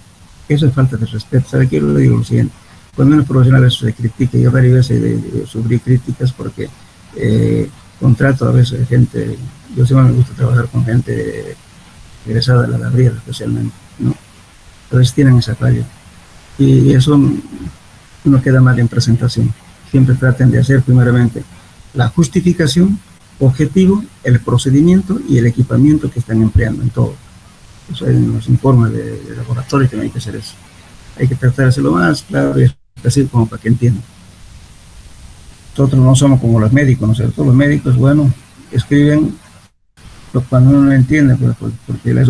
Eso es falta de respeto. ¿Sabe qué? Yo le digo lo siguiente. Cuando uno es profesional eso se critica, yo varias veces sufrí críticas porque contrato a veces gente, yo siempre me gusta trabajar con gente egresada de la Gabriela especialmente, ¿no? A veces tienen esa falla. Y eso uno queda mal en presentación. Siempre traten de hacer primeramente la justificación, objetivo, el procedimiento y el equipamiento que están empleando en todo. Eso en los informes de laboratorio que no hay que hacer eso. Hay que tratar de hacerlo más claro y así como para que entiendan. Nosotros no somos como los médicos, ¿no es cierto? Los médicos, bueno, escriben cuando uno no entiende, porque les